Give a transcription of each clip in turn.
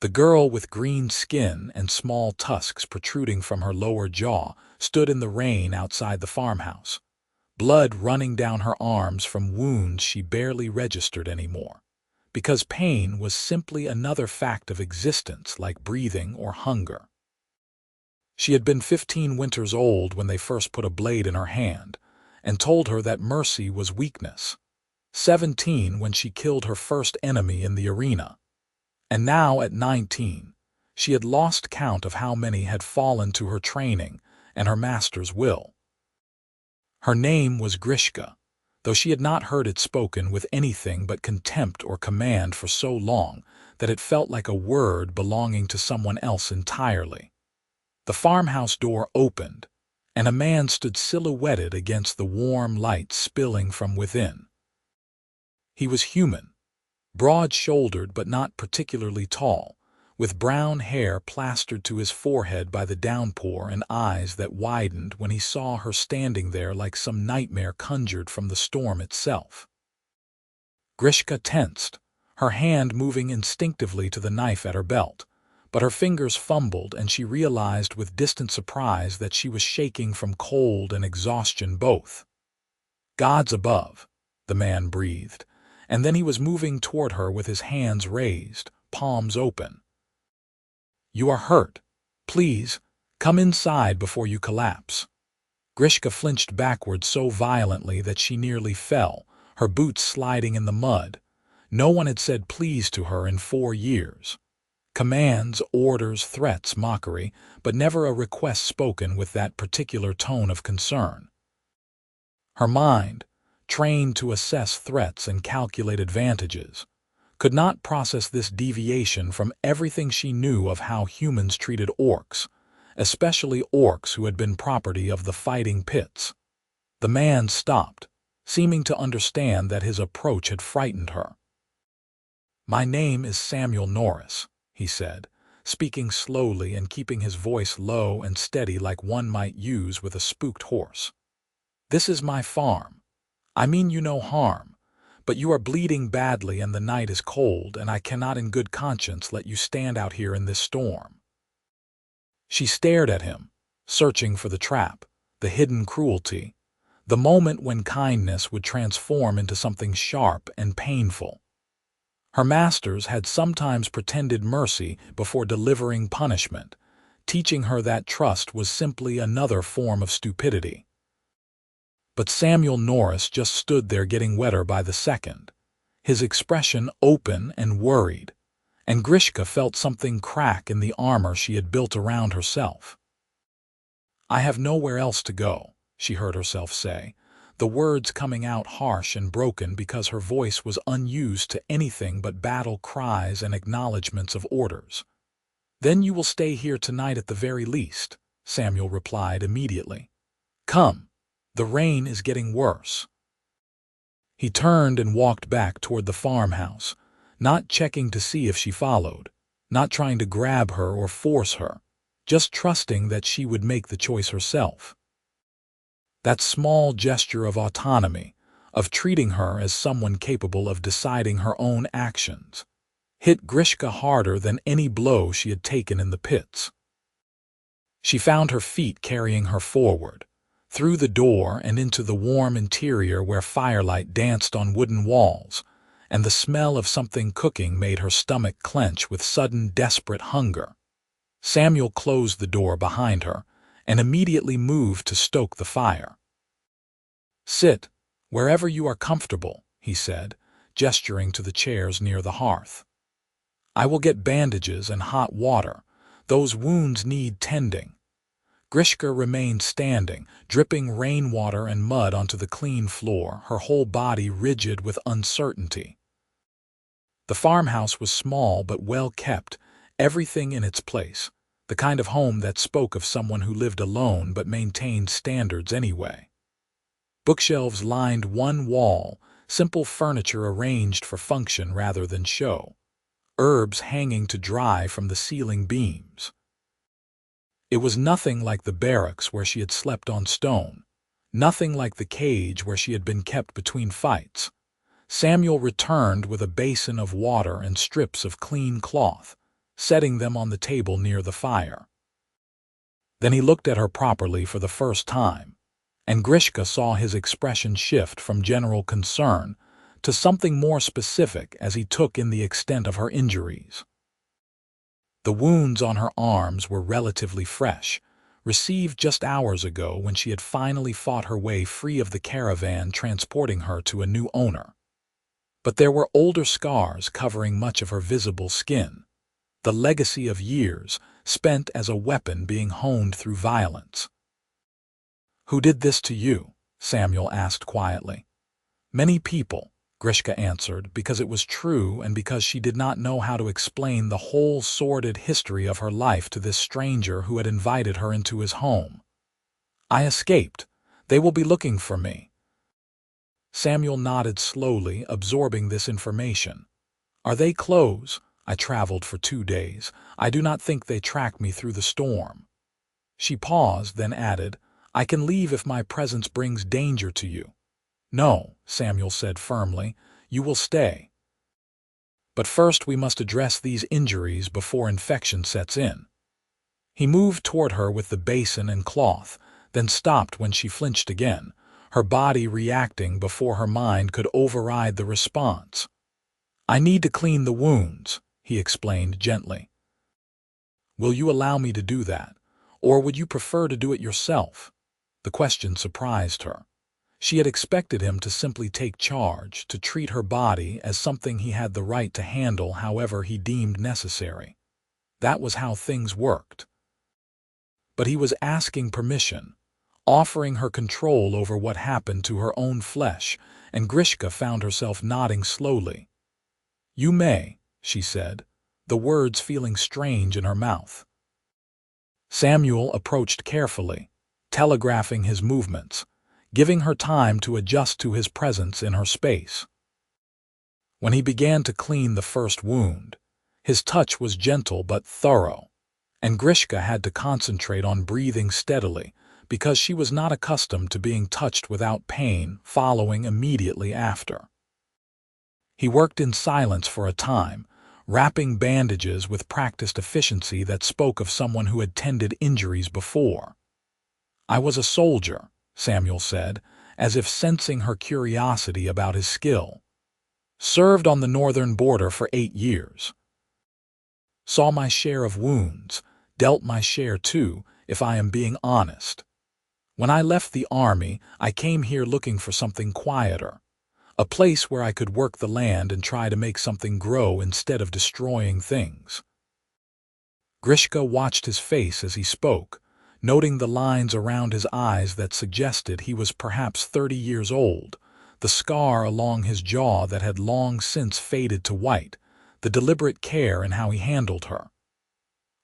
The girl with green skin and small tusks protruding from her lower jaw stood in the rain outside the farmhouse, blood running down her arms from wounds she barely registered anymore, because pain was simply another fact of existence like breathing or hunger. She had been 15 winters old when they first put a blade in her hand and told her that mercy was weakness, 17 when she killed her first enemy in the arena, and now at 19, she had lost count of how many had fallen to her training and her master's will. Her name was Grishka, though she had not heard it spoken with anything but contempt or command for so long that it felt like a word belonging to someone else entirely. The farmhouse door opened, and a man stood silhouetted against the warm light spilling from within. He was human, broad-shouldered but not particularly tall, with brown hair plastered to his forehead by the downpour and eyes that widened when he saw her standing there like some nightmare conjured from the storm itself. Grishka tensed, her hand moving instinctively to the knife at her belt, but her fingers fumbled and she realized with distant surprise that she was shaking from cold and exhaustion both. "Gods above," the man breathed, and then he was moving toward her with his hands raised, palms open. "You are hurt. Please, come inside before you collapse." Grishka flinched backward so violently that she nearly fell, her boots sliding in the mud. No one had said please to her in 4 years. Commands, orders, threats, mockery, but never a request spoken with that particular tone of concern. Her mind, trained to assess threats and calculate advantages, could not process this deviation from everything she knew of how humans treated orcs, especially orcs who had been property of the fighting pits. The man stopped, seeming to understand that his approach had frightened her. "My name is Samuel Norris," he said, speaking slowly and keeping his voice low and steady like one might use with a spooked horse. "This is my farm. I mean you no harm, but you are bleeding badly and the night is cold and I cannot in good conscience let you stand out here in this storm." She stared at him, searching for the trap, the hidden cruelty, the moment when kindness would transform into something sharp and painful. Her masters had sometimes pretended mercy before delivering punishment, teaching her that trust was simply another form of stupidity. But Samuel Norris just stood there getting wetter by the second, his expression open and worried, and Grishka felt something crack in the armor she had built around herself. "I have nowhere else to go," she heard herself say, the words coming out harsh and broken because her voice was unused to anything but battle cries and acknowledgments of orders. "Then you will stay here tonight at the very least," Samuel replied immediately. "Come. The rain is getting worse." He turned and walked back toward the farmhouse, not checking to see if she followed, not trying to grab her or force her, just trusting that she would make the choice herself. That small gesture of autonomy, of treating her as someone capable of deciding her own actions, hit Grishka harder than any blow she had taken in the pits. She found her feet carrying her forward, through the door and into the warm interior where firelight danced on wooden walls, and the smell of something cooking made her stomach clench with sudden desperate hunger. Samuel closed the door behind her and immediately moved to stoke the fire. "Sit, wherever you are comfortable," he said, gesturing to the chairs near the hearth. "I will get bandages and hot water. Those wounds need tending." Grishka remained standing, dripping rainwater and mud onto the clean floor, her whole body rigid with uncertainty. The farmhouse was small but well kept, everything in its place, the kind of home that spoke of someone who lived alone but maintained standards anyway. Bookshelves lined one wall, simple furniture arranged for function rather than show, herbs hanging to dry from the ceiling beams. It was nothing like the barracks where she had slept on stone, nothing like the cage where she had been kept between fights. Samuel returned with a basin of water and strips of clean cloth, setting them on the table near the fire. Then he looked at her properly for the first time, and Grishka saw his expression shift from general concern to something more specific as he took in the extent of her injuries. The wounds on her arms were relatively fresh, received just hours ago when she had finally fought her way free of the caravan transporting her to a new owner. But there were older scars covering much of her visible skin, the legacy of years spent as a weapon being honed through violence. "Who did this to you?" Samuel asked quietly. "Many people," Grishka answered, because it was true and because she did not know how to explain the whole sordid history of her life to this stranger who had invited her into his home. "I escaped. They will be looking for me." Samuel nodded slowly, absorbing this information. "Are they clothes? I traveled for 2 days. I do not think they tracked me through the storm." She paused, then added, "I can leave if my presence brings danger to you." "No," Samuel said firmly, "you will stay. But first we must address these injuries before infection sets in." He moved toward her with the basin and cloth, then stopped when she flinched again, her body reacting before her mind could override the response. "I need to clean the wounds," he explained gently. "Will you allow me to do that, or would you prefer to do it yourself?" The question surprised her. She had expected him to simply take charge, to treat her body as something he had the right to handle however he deemed necessary. That was how things worked. But he was asking permission, offering her control over what happened to her own flesh, and Grishka found herself nodding slowly. "You may," she said, the words feeling strange in her mouth. Samuel approached carefully, telegraphing his movements, giving her time to adjust to his presence in her space. When he began to clean the first wound, his touch was gentle but thorough, and Grishka had to concentrate on breathing steadily because she was not accustomed to being touched without pain following immediately after. He worked in silence for a time, wrapping bandages with practiced efficiency that spoke of someone who had tended injuries before. "I was a soldier," Samuel said, as if sensing her curiosity about his skill. "Served on the northern border for 8 years. Saw my share of wounds, dealt my share too, if I am being honest. When I left the army, I came here looking for something quieter, a place where I could work the land and try to make something grow instead of destroying things." Grishka watched his face as he spoke, noting the lines around his eyes that suggested he was perhaps 30 years old, the scar along his jaw that had long since faded to white, the deliberate care in how he handled her.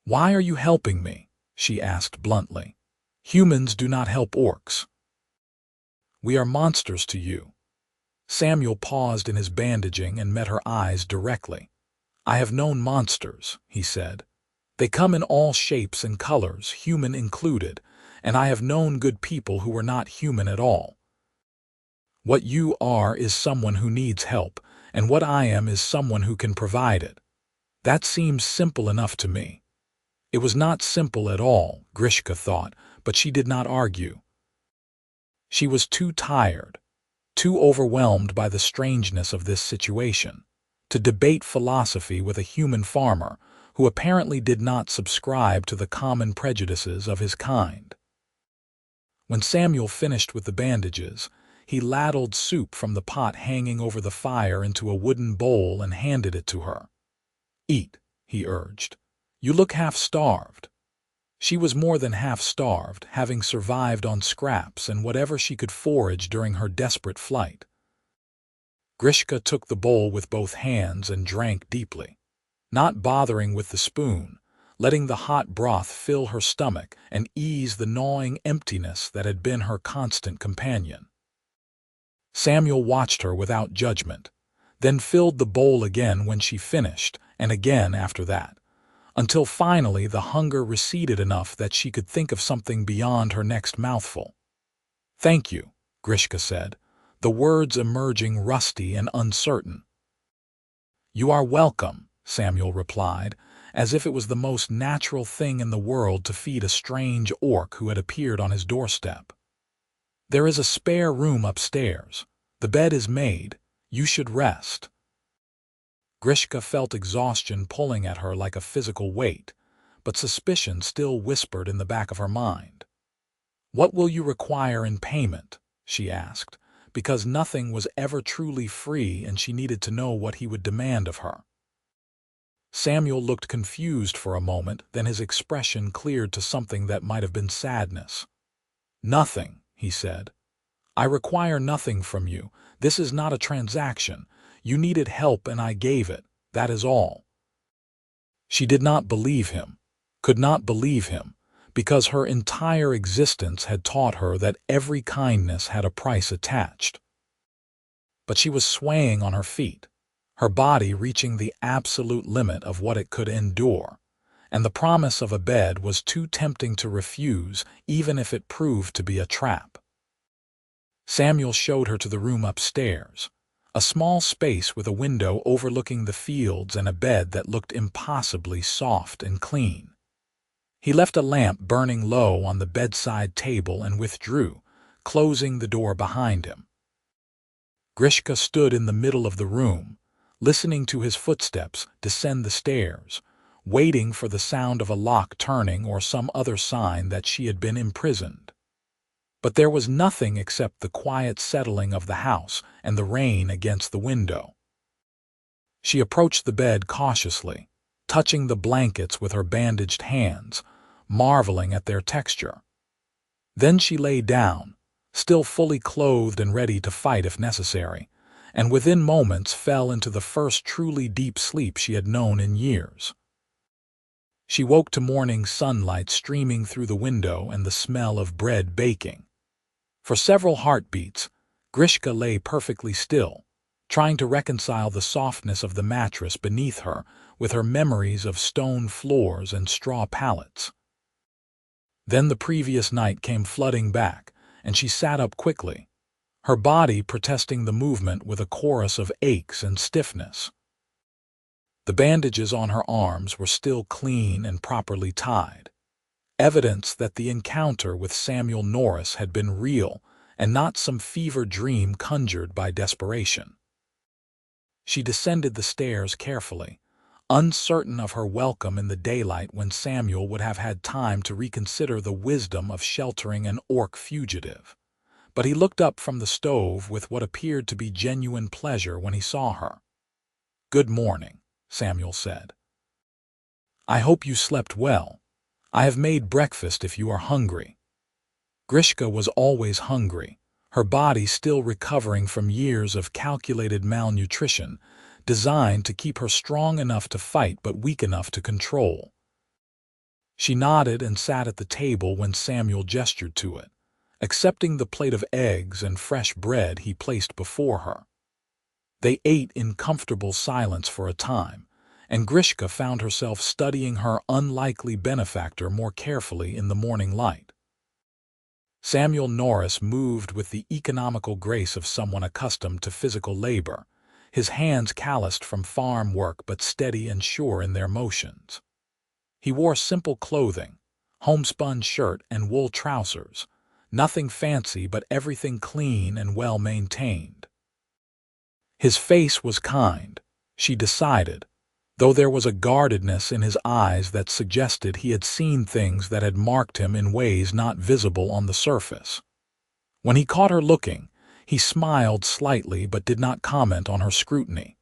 "Why are you helping me?" she asked bluntly. "Humans do not help orcs." "We are monsters to you." Samuel paused in his bandaging and met her eyes directly. "I have known monsters," he said. "They come in all shapes and colors, human included, and I have known good people who were not human at all. What you are is someone who needs help, and what I am is someone who can provide it. That seems simple enough to me." It was not simple at all, Grishka thought, but she did not argue. She was too tired, too overwhelmed by the strangeness of this situation, to debate philosophy with a human farmer who apparently did not subscribe to the common prejudices of his kind. When Samuel finished with the bandages, he ladled soup from the pot hanging over the fire into a wooden bowl and handed it to her. "Eat," he urged. "You look half-starved." She was more than half-starved, having survived on scraps and whatever she could forage during her desperate flight. Grishka took the bowl with both hands and drank deeply, not bothering with the spoon, letting the hot broth fill her stomach and ease the gnawing emptiness that had been her constant companion. Samuel watched her without judgment, then filled the bowl again when she finished, and again after that, until finally the hunger receded enough that she could think of something beyond her next mouthful. "Thank you," Grishka said, the words emerging rusty and uncertain. "You are welcome," Samuel replied, as if it was the most natural thing in the world to feed a strange orc who had appeared on his doorstep. "There is a spare room upstairs. The bed is made. You should rest." Grishka felt exhaustion pulling at her like a physical weight, but suspicion still whispered in the back of her mind. "What will you require in payment?" she asked, because nothing was ever truly free and she needed to know what he would demand of her. Samuel looked confused for a moment, then his expression cleared to something that might have been sadness. "Nothing," he said. "I require nothing from you. This is not a transaction. You needed help and I gave it. That is all." She did not believe him, could not believe him, because her entire existence had taught her that every kindness had a price attached. But she was swaying on her feet, her body reaching the absolute limit of what it could endure, and the promise of a bed was too tempting to refuse, even if it proved to be a trap. Samuel showed her to the room upstairs, a small space with a window overlooking the fields and a bed that looked impossibly soft and clean. He left a lamp burning low on the bedside table and withdrew, closing the door behind him. Grishka stood in the middle of the room, listening to his footsteps descend the stairs, waiting for the sound of a lock turning or some other sign that she had been imprisoned. But there was nothing except the quiet settling of the house and the rain against the window. She approached the bed cautiously, touching the blankets with her bandaged hands, marveling at their texture. Then she lay down, still fully clothed and ready to fight if necessary, and within moments fell into the first truly deep sleep she had known in years. She woke to morning sunlight streaming through the window and the smell of bread baking. For several heartbeats, Grishka lay perfectly still, trying to reconcile the softness of the mattress beneath her with her memories of stone floors and straw pallets. Then the previous night came flooding back, and she sat up quickly, her body protesting the movement with a chorus of aches and stiffness. The bandages on her arms were still clean and properly tied, evidence that the encounter with Samuel Norris had been real and not some fever dream conjured by desperation. She descended the stairs carefully, uncertain of her welcome in the daylight when Samuel would have had time to reconsider the wisdom of sheltering an orc fugitive. But he looked up from the stove with what appeared to be genuine pleasure when he saw her. "Good morning," Samuel said. "I hope you slept well. I have made breakfast if you are hungry." Grishka was always hungry, her body still recovering from years of calculated malnutrition, designed to keep her strong enough to fight but weak enough to control. She nodded and sat at the table when Samuel gestured to it, accepting the plate of eggs and fresh bread he placed before her. They ate in comfortable silence for a time, and Grishka found herself studying her unlikely benefactor more carefully in the morning light. Samuel Norris moved with the economical grace of someone accustomed to physical labor, his hands calloused from farm work but steady and sure in their motions. He wore simple clothing, homespun shirt and wool trousers, nothing fancy but everything clean and well-maintained. His face was kind, she decided, though there was a guardedness in his eyes that suggested he had seen things that had marked him in ways not visible on the surface. When he caught her looking, he smiled slightly but did not comment on her scrutiny.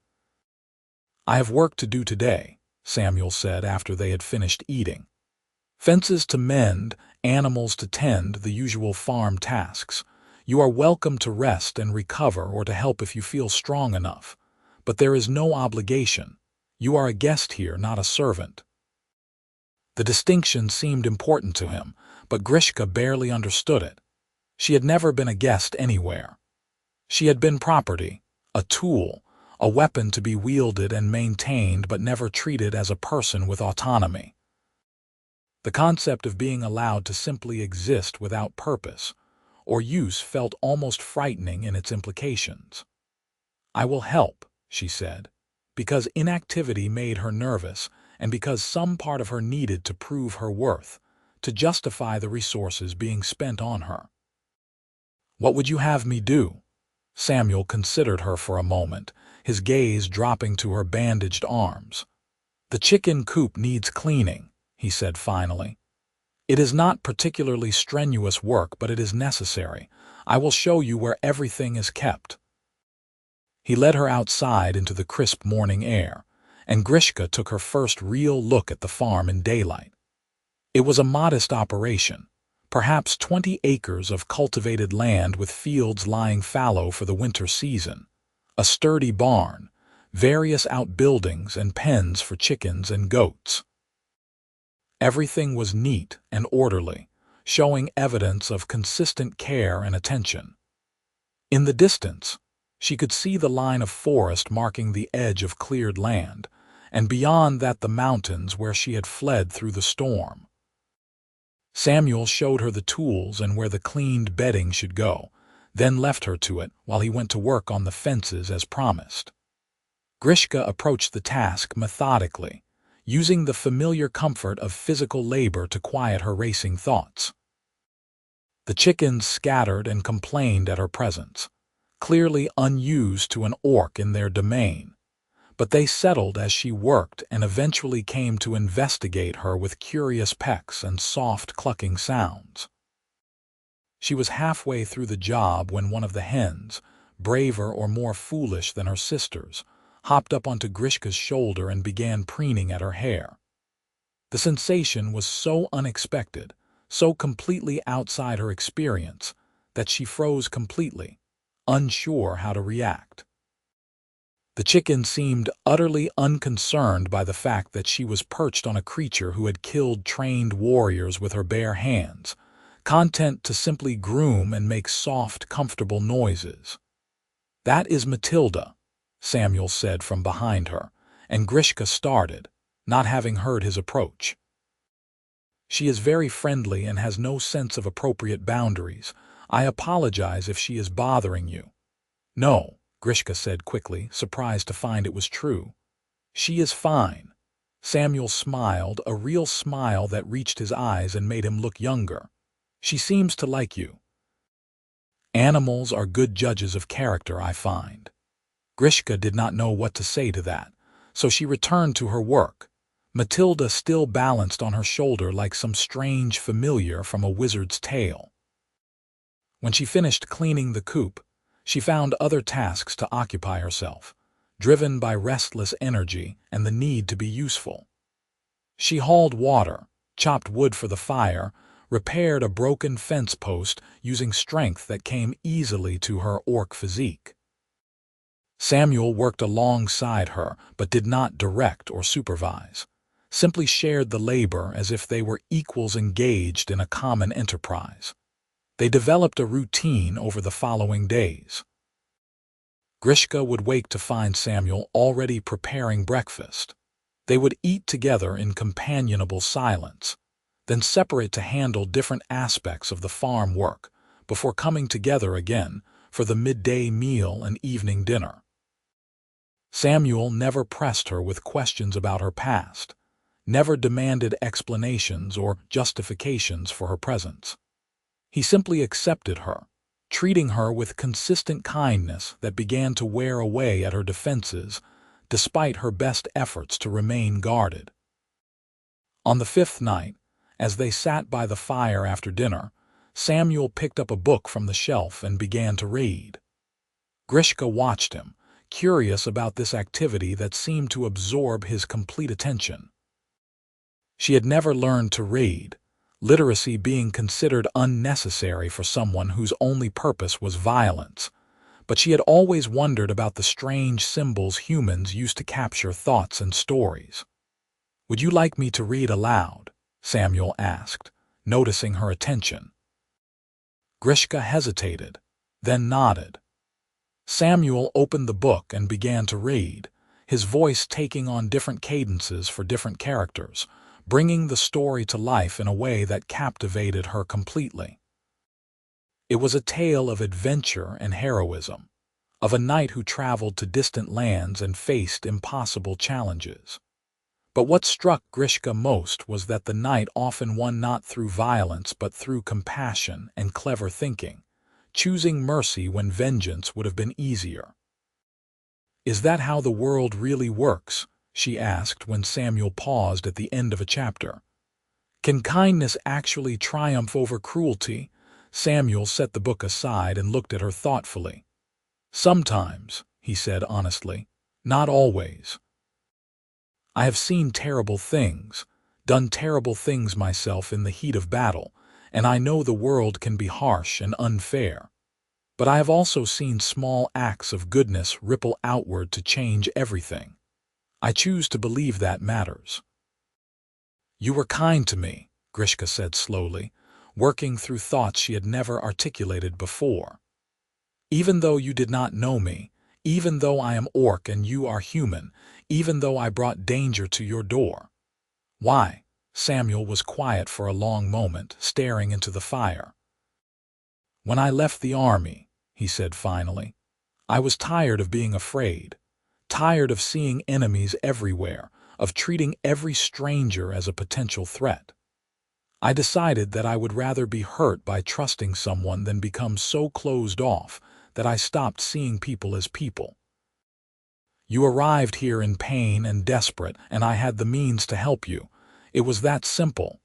"I have work to do today," Samuel said after they had finished eating. "Fences to mend, animals to tend, the usual farm tasks. You are welcome to rest and recover or to help if you feel strong enough, but there is no obligation. You are a guest here, not a servant." The distinction seemed important to him, but Grishka barely understood it. She had never been a guest anywhere. She had been property, a tool, a weapon to be wielded and maintained but never treated as a person with autonomy. The concept of being allowed to simply exist without purpose or use felt almost frightening in its implications. "I will help," she said, because inactivity made her nervous, and because some part of her needed to prove her worth, to justify the resources being spent on her. "What would you have me do?" Samuel considered her for a moment, his gaze dropping to her bandaged arms. "The chicken coop needs cleaning," he said finally. "It is not particularly strenuous work, but it is necessary. I will show you where everything is kept." He led her outside into the crisp morning air, and Grishka took her first real look at the farm in daylight. It was a modest operation, perhaps 20 acres of cultivated land with fields lying fallow for the winter season, a sturdy barn, various outbuildings and pens for chickens and goats. Everything was neat and orderly, showing evidence of consistent care and attention. In the distance, she could see the line of forest marking the edge of cleared land, and beyond that the mountains where she had fled through the storm. Samuel showed her the tools and where the cleaned bedding should go, then left her to it while he went to work on the fences as promised. Grishka approached the task methodically, using the familiar comfort of physical labor to quiet her racing thoughts. The chickens scattered and complained at her presence, clearly unused to an orc in their domain, but they settled as she worked and eventually came to investigate her with curious pecks and soft clucking sounds. She was halfway through the job when one of the hens, braver or more foolish than her sisters, hopped up onto Grishka's shoulder and began preening at her hair. The sensation was so unexpected, so completely outside her experience, that she froze completely, unsure how to react. The chicken seemed utterly unconcerned by the fact that she was perched on a creature who had killed trained warriors with her bare hands, content to simply groom and make soft, comfortable noises. "That is Matilda," Samuel said from behind her, and Grishka started, not having heard his approach. "She is very friendly and has no sense of appropriate boundaries. I apologize if she is bothering you." "No," Grishka said quickly, surprised to find it was true. "She is fine." Samuel smiled, a real smile that reached his eyes and made him look younger. "She seems to like you." "Animals are good judges of character, I find." Grishka did not know what to say to that, so she returned to her work, Matilda still balanced on her shoulder like some strange familiar from a wizard's tale. When she finished cleaning the coop, she found other tasks to occupy herself, driven by restless energy and the need to be useful. She hauled water, chopped wood for the fire, repaired a broken fence post using strength that came easily to her orc physique. Samuel worked alongside her but did not direct or supervise, simply shared the labor as if they were equals engaged in a common enterprise. They developed a routine over the following days. Grishka would wake to find Samuel already preparing breakfast. They would eat together in companionable silence, then separate to handle different aspects of the farm work before coming together again for the midday meal and evening dinner. Samuel never pressed her with questions about her past, never demanded explanations or justifications for her presence. He simply accepted her, treating her with consistent kindness that began to wear away at her defenses, despite her best efforts to remain guarded. On the fifth night, as they sat by the fire after dinner, Samuel picked up a book from the shelf and began to read. Grishka watched him, curious about this activity that seemed to absorb his complete attention. She had never learned to read, literacy being considered unnecessary for someone whose only purpose was violence, but she had always wondered about the strange symbols humans used to capture thoughts and stories. "Would you like me to read aloud?" Samuel asked, noticing her attention. Grishka hesitated, then nodded. Samuel opened the book and began to read, his voice taking on different cadences for different characters, bringing the story to life in a way that captivated her completely. It was a tale of adventure and heroism, of a knight who traveled to distant lands and faced impossible challenges. But what struck Grishka most was that the knight often won not through violence but through compassion and clever thinking, choosing mercy when vengeance would have been easier. "Is that how the world really works?" she asked when Samuel paused at the end of a chapter. "Can kindness actually triumph over cruelty?" Samuel set the book aside and looked at her thoughtfully. "Sometimes," he said honestly, "not always. I have seen terrible things, done terrible things myself in the heat of battle, and I know the world can be harsh and unfair. But I have also seen small acts of goodness ripple outward to change everything. I choose to believe that matters." "You were kind to me," Grishka said slowly, working through thoughts she had never articulated before. "Even though you did not know me, even though I am orc and you are human, even though I brought danger to your door." "Why?" Samuel was quiet for a long moment, staring into the fire. "When I left the army," he said finally, "I was tired of being afraid, tired of seeing enemies everywhere, of treating every stranger as a potential threat. I decided that I would rather be hurt by trusting someone than become so closed off that I stopped seeing people as people. You arrived here in pain and desperate, and I had the means to help you. It was that simple."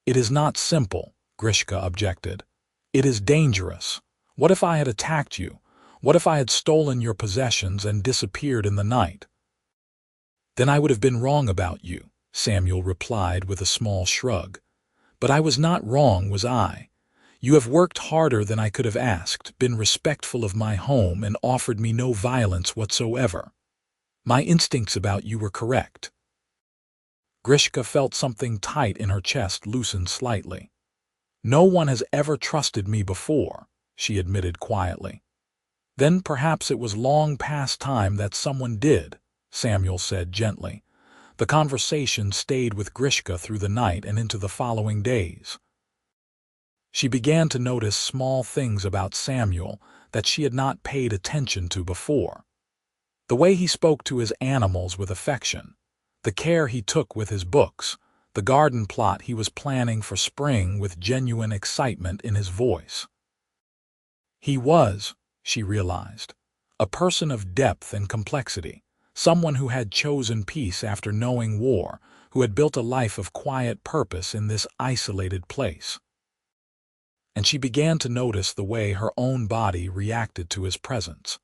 "It is not simple," Grishka objected. "It is dangerous. What if I had attacked you? What if I had stolen your possessions and disappeared in the night?" "Then I would have been wrong about you," Samuel replied with a small shrug. "But I was not wrong, was I? You have worked harder than I could have asked, been respectful of my home, and offered me no violence whatsoever. My instincts about you were correct." Grishka felt something tight in her chest loosen slightly. "No one has ever trusted me before," she admitted quietly. "Then perhaps it was long past time that someone did," Samuel said gently. The conversation stayed with Grishka through the night and into the following days. She began to notice small things about Samuel that she had not paid attention to before. The way he spoke to his animals with affection, the care he took with his books, the garden plot he was planning for spring with genuine excitement in his voice. He was, she realized, a person of depth and complexity, someone who had chosen peace after knowing war, who had built a life of quiet purpose in this isolated place. And she began to notice the way her own body reacted to his presence.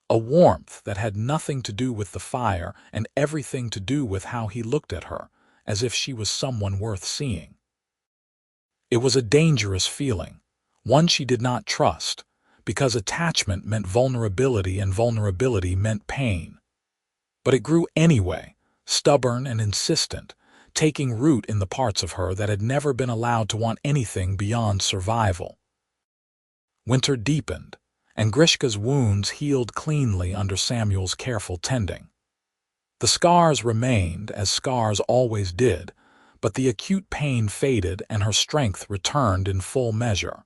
A warmth that had nothing to do with the fire and everything to do with how he looked at her, as if she was someone worth seeing. It was a dangerous feeling, one she did not trust, because attachment meant vulnerability and vulnerability meant pain. But it grew anyway, stubborn and insistent, taking root in the parts of her that had never been allowed to want anything beyond survival. Winter deepened, and Grishka's wounds healed cleanly under Samuel's careful tending. The scars remained, as scars always did, but the acute pain faded and her strength returned in full measure.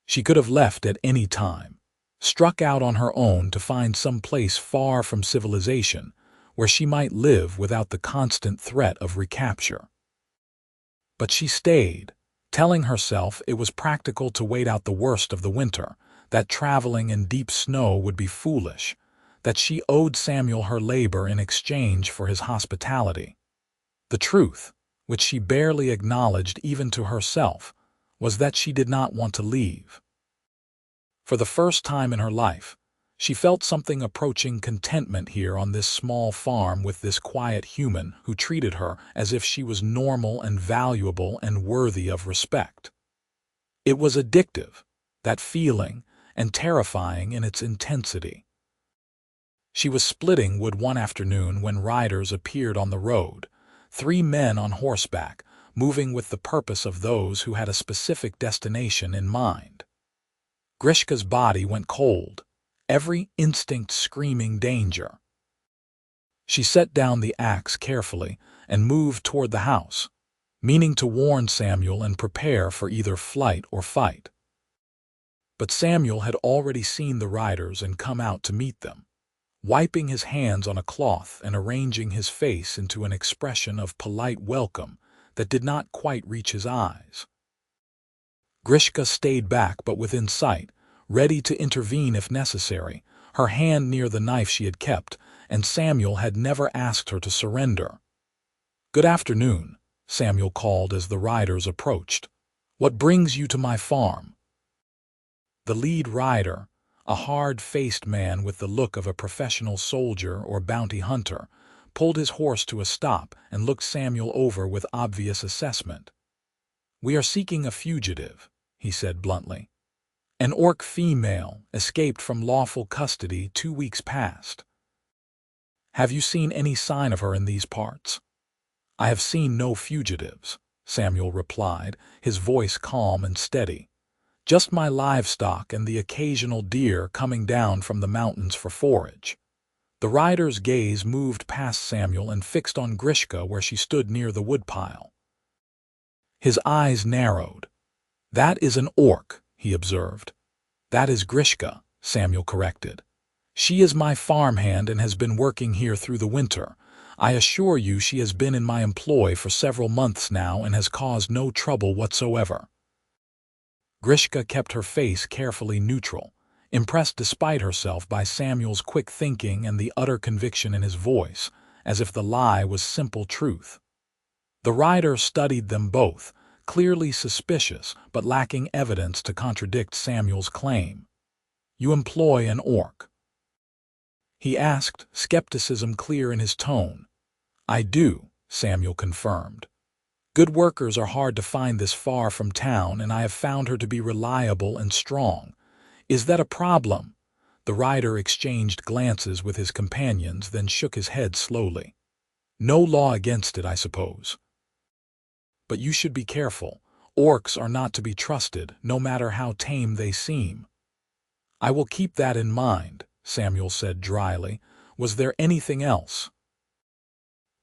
She could have left at any time, struck out on her own to find some place far from civilization, where she might live without the constant threat of recapture. But she stayed, telling herself it was practical to wait out the worst of the winter, that traveling in deep snow would be foolish, that she owed Samuel her labor in exchange for his hospitality. The truth, which she barely acknowledged even to herself, was that she did not want to leave. For the first time in her life, she felt something approaching contentment here on this small farm with this quiet human who treated her as if she was normal and valuable and worthy of respect. It was addictive, that feeling, and terrifying in its intensity. She was splitting wood one afternoon when riders appeared on the road, 3 men on horseback, moving with the purpose of those who had a specific destination in mind. Grishka's body went cold, every instinct screaming danger. She set down the axe carefully and moved toward the house, meaning to warn Samuel and prepare for either flight or fight. But Samuel had already seen the riders and come out to meet them. wiping his hands on a cloth and arranging his face into an expression of polite welcome that did not quite reach his eyes. Grishka stayed back but within sight, ready to intervene if necessary, her hand near the knife she had kept, and Samuel had never asked her to surrender. "Good afternoon," Samuel called as the riders approached. "What brings you to my farm?" The lead rider, a hard-faced man with the look of a professional soldier or bounty hunter, pulled his horse to a stop and looked Samuel over with obvious assessment. "We are seeking a fugitive," he said bluntly. "An orc female escaped from lawful custody 2 weeks past. Have you seen any sign of her in these parts?" "I have seen no fugitives," Samuel replied, his voice calm and steady. "Just my livestock and the occasional deer coming down from the mountains for forage." The rider's gaze moved past Samuel and fixed on Grishka where she stood near the woodpile. His eyes narrowed. "That is an orc," he observed. "That is Grishka," Samuel corrected. "She is my farmhand and has been working here through the winter. I assure you she has been in my employ for several months now and has caused no trouble whatsoever." Grishka kept her face carefully neutral, impressed despite herself by Samuel's quick thinking and the utter conviction in his voice, as if the lie was simple truth. The rider studied them both, clearly suspicious but lacking evidence to contradict Samuel's claim. "You employ an orc?" he asked, skepticism clear in his tone. "I do," Samuel confirmed. "Good workers are hard to find this far from town, and I have found her to be reliable and strong. Is that a problem?" The rider exchanged glances with his companions, then shook his head slowly. "No law against it, I suppose. But you should be careful. Orcs are not to be trusted, no matter how tame they seem." "I will keep that in mind," Samuel said dryly. "Was there anything else?"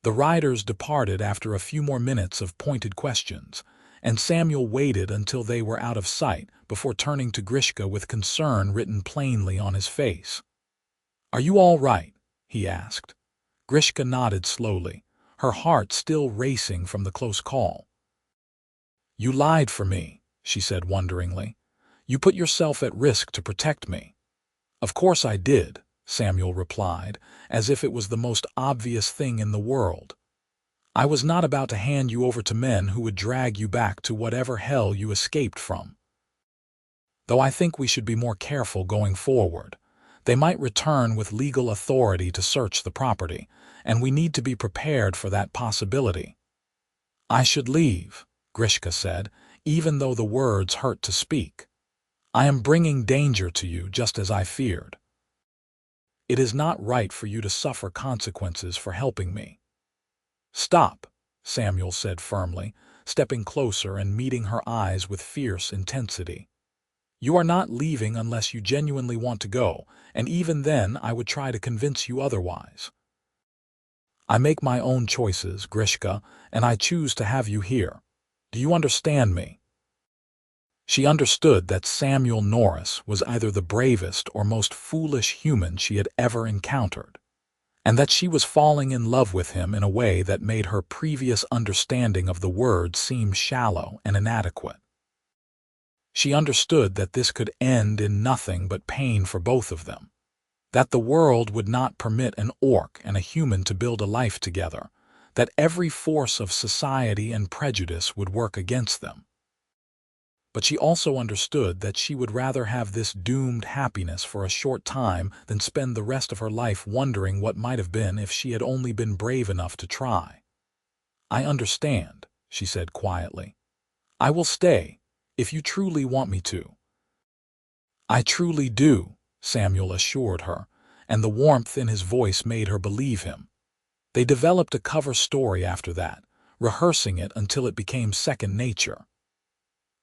The riders departed after a few more minutes of pointed questions, and Samuel waited until they were out of sight before turning to Grishka with concern written plainly on his face. "Are you all right?" he asked. Grishka nodded slowly, her heart still racing from the close call. "You lied for me," she said wonderingly. "You put yourself at risk to protect me." "Of course I did," Samuel replied, as if it was the most obvious thing in the world. "I was not about to hand you over to men who would drag you back to whatever hell you escaped from. Though I think we should be more careful going forward. They might return with legal authority to search the property, and we need to be prepared for that possibility." "I should leave," Grishka said, even though the words hurt to speak. "I am bringing danger to you just as I feared. It is not right for you to suffer consequences for helping me." "Stop," Samuel said firmly, stepping closer and meeting her eyes with fierce intensity. "You are not leaving unless you genuinely want to go, and even then I would try to convince you otherwise. I make my own choices, Grishka, and I choose to have you here. Do you understand me?" She understood that Samuel Norris was either the bravest or most foolish human she had ever encountered, and that she was falling in love with him in a way that made her previous understanding of the word seem shallow and inadequate. She understood that this could end in nothing but pain for both of them, that the world would not permit an orc and a human to build a life together, that every force of society and prejudice would work against them. But she also understood that she would rather have this doomed happiness for a short time than spend the rest of her life wondering what might have been if she had only been brave enough to try. "I understand," she said quietly. "I will stay, if you truly want me to." "I truly do," Samuel assured her, and the warmth in his voice made her believe him. They developed a cover story after that, rehearsing it until it became second nature.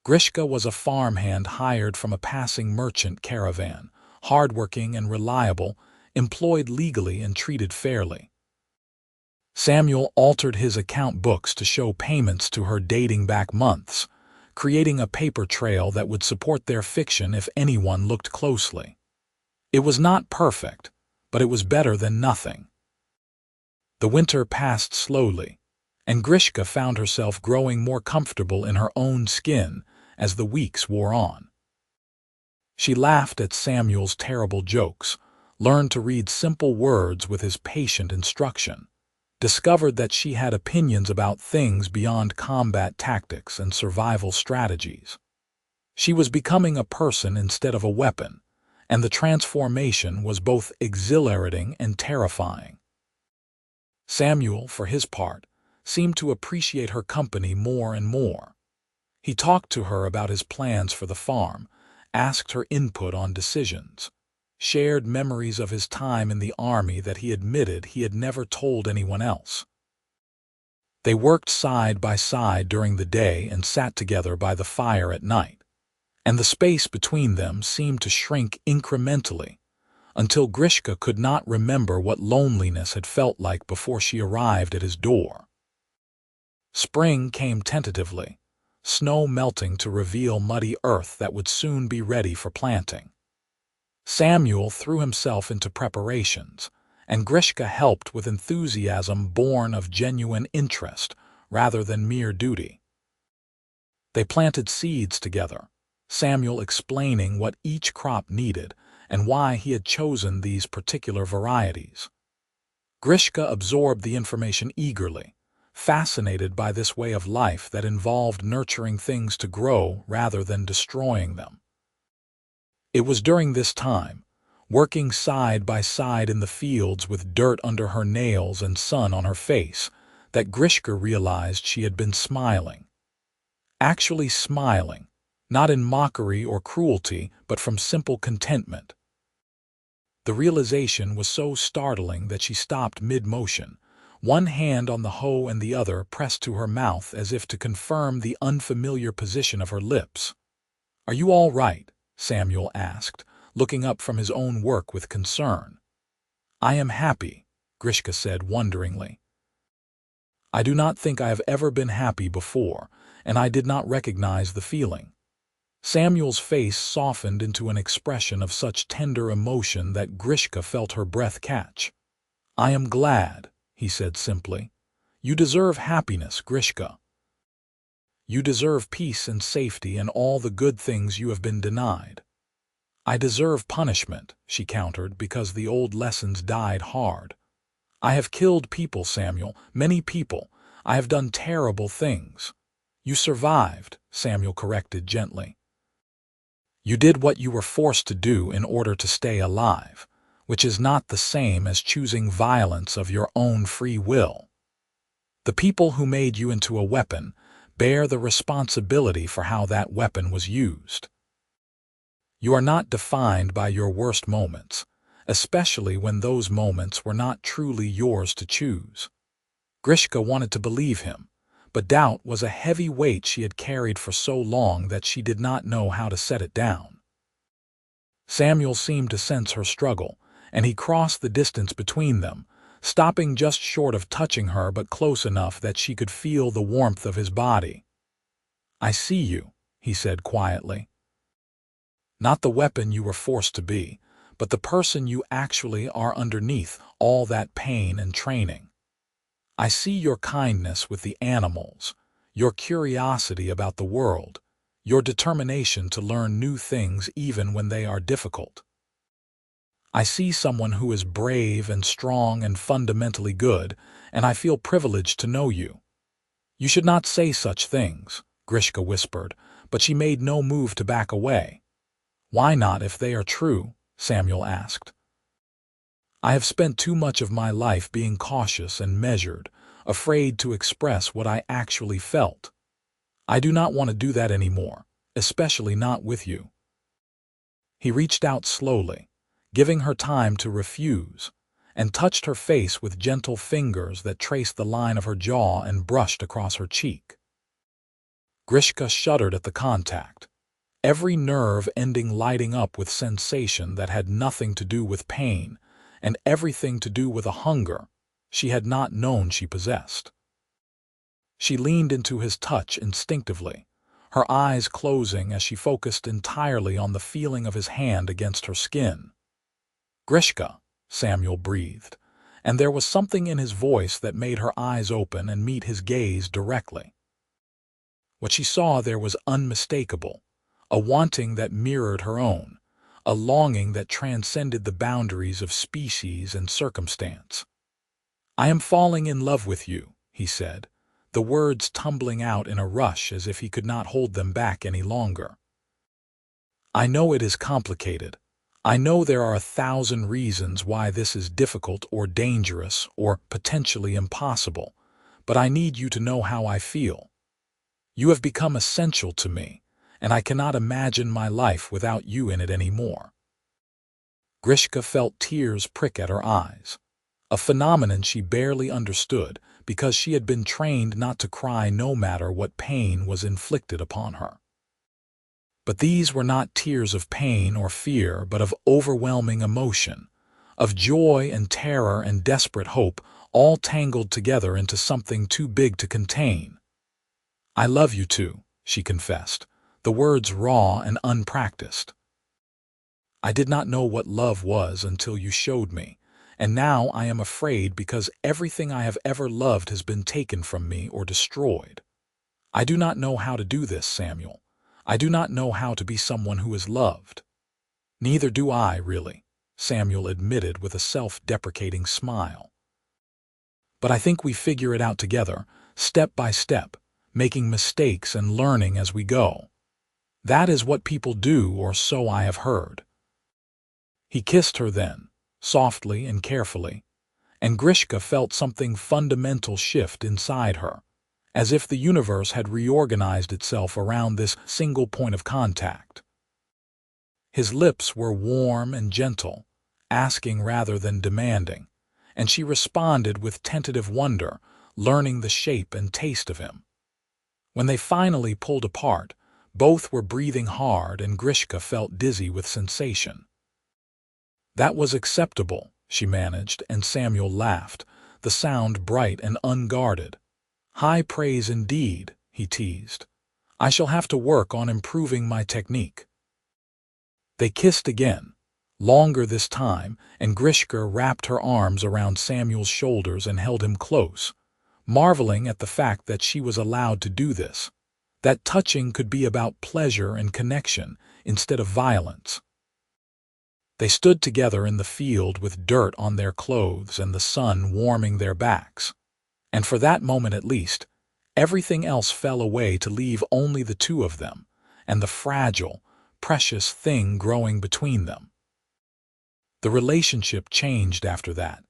Grishka was a farmhand hired from a passing merchant caravan, hardworking and reliable, employed legally and treated fairly. Samuel altered his account books to show payments to her dating back months, creating a paper trail that would support their fiction if anyone looked closely. It was not perfect, but it was better than nothing. The winter passed slowly, and Grishka found herself growing more comfortable in her own skin as the weeks wore on. She laughed at Samuel's terrible jokes, learned to read simple words with his patient instruction, discovered that she had opinions about things beyond combat tactics and survival strategies. She was becoming a person instead of a weapon, and the transformation was both exhilarating and terrifying. Samuel, for his part, seemed to appreciate her company more and more. He talked to her about his plans for the farm, asked her input on decisions, shared memories of his time in the army that he admitted he had never told anyone else. They worked side by side during the day and sat together by the fire at night, and the space between them seemed to shrink incrementally until Grishka could not remember what loneliness had felt like before she arrived at his door. Spring came tentatively, snow melting to reveal muddy earth that would soon be ready for planting. Samuel threw himself into preparations, and Grishka helped with enthusiasm born of genuine interest rather than mere duty. They planted seeds together, Samuel explaining what each crop needed and why he had chosen these particular varieties. Grishka absorbed the information eagerly, fascinated by this way of life that involved nurturing things to grow rather than destroying them. It was during this time, working side by side in the fields with dirt under her nails and sun on her face, that Grishka realized she had been smiling. Actually smiling, not in mockery or cruelty, but from simple contentment. The realization was so startling that she stopped mid-motion, one hand on the hoe and the other pressed to her mouth as if to confirm the unfamiliar position of her lips. "Are you all right?" Samuel asked, looking up from his own work with concern. "I am happy," Grishka said wonderingly. "I do not think I have ever been happy before, and I did not recognize the feeling." Samuel's face softened into an expression of such tender emotion that Grishka felt her breath catch. "I am glad," he said simply. "You deserve happiness, Grishka. You deserve peace and safety and all the good things you have been denied." "I deserve punishment," she countered, because the old lessons died hard. "I have killed people, Samuel, many people. I have done terrible things." "You survived," Samuel corrected gently. "You did what you were forced to do in order to stay alive, which is not the same as choosing violence of your own free will. The people who made you into a weapon bear the responsibility for how that weapon was used. You are not defined by your worst moments, especially when those moments were not truly yours to choose." Grishka wanted to believe him, but doubt was a heavy weight she had carried for so long that she did not know how to set it down. Samuel seemed to sense her struggle, and he crossed the distance between them, stopping just short of touching her but close enough that she could feel the warmth of his body. "I see you," he said quietly. "Not the weapon you were forced to be, but the person you actually are underneath all that pain and training. I see your kindness with the animals, your curiosity about the world, your determination to learn new things even when they are difficult. I see someone who is brave and strong and fundamentally good, and I feel privileged to know you." "You should not say such things," Grishka whispered, but she made no move to back away. "Why not if they are true?" Samuel asked. "I have spent too much of my life being cautious and measured, afraid to express what I actually felt. I do not want to do that anymore, especially not with you." He reached out slowly, giving her time to refuse, and touched her face with gentle fingers that traced the line of her jaw and brushed across her cheek. Grishka shuddered at the contact, every nerve ending lighting up with sensation that had nothing to do with pain and everything to do with a hunger she had not known she possessed. She leaned into his touch instinctively, her eyes closing as she focused entirely on the feeling of his hand against her skin. "Grishka," Samuel breathed, and there was something in his voice that made her eyes open and meet his gaze directly. What she saw there was unmistakable, a wanting that mirrored her own, a longing that transcended the boundaries of species and circumstance. "I am falling in love with you," he said, the words tumbling out in a rush as if he could not hold them back any longer. "I know it is complicated. I know there are 1,000 reasons why this is difficult or dangerous or potentially impossible, but I need you to know how I feel. You have become essential to me, and I cannot imagine my life without you in it anymore." Grishka felt tears prick at her eyes, a phenomenon she barely understood because she had been trained not to cry no matter what pain was inflicted upon her. But these were not tears of pain or fear, but of overwhelming emotion, of joy and terror and desperate hope, all tangled together into something too big to contain. "I love you too," she confessed, the words raw and unpracticed. "I did not know what love was until you showed me, and now I am afraid because everything I have ever loved has been taken from me or destroyed. I do not know how to do this, Samuel. I do not know how to be someone who is loved." "Neither do I, really," Samuel admitted with a self-deprecating smile. "But I think we figure it out together, step by step, making mistakes and learning as we go. That is what people do, or so I have heard." He kissed her then, softly and carefully, and Grishka felt something fundamental shift inside her, as if the universe had reorganized itself around this single point of contact. His lips were warm and gentle, asking rather than demanding, and she responded with tentative wonder, learning the shape and taste of him. When they finally pulled apart, both were breathing hard and Grishka felt dizzy with sensation. "That was acceptable," she managed, and Samuel laughed, the sound bright and unguarded. "High praise indeed," he teased. "I shall have to work on improving my technique." They kissed again, longer this time, and Grishka wrapped her arms around Samuel's shoulders and held him close, marveling at the fact that she was allowed to do this, that touching could be about pleasure and connection instead of violence. They stood together in the field with dirt on their clothes and the sun warming their backs. And for that moment at least, everything else fell away to leave only the two of them and the fragile, precious thing growing between them. The relationship changed after that,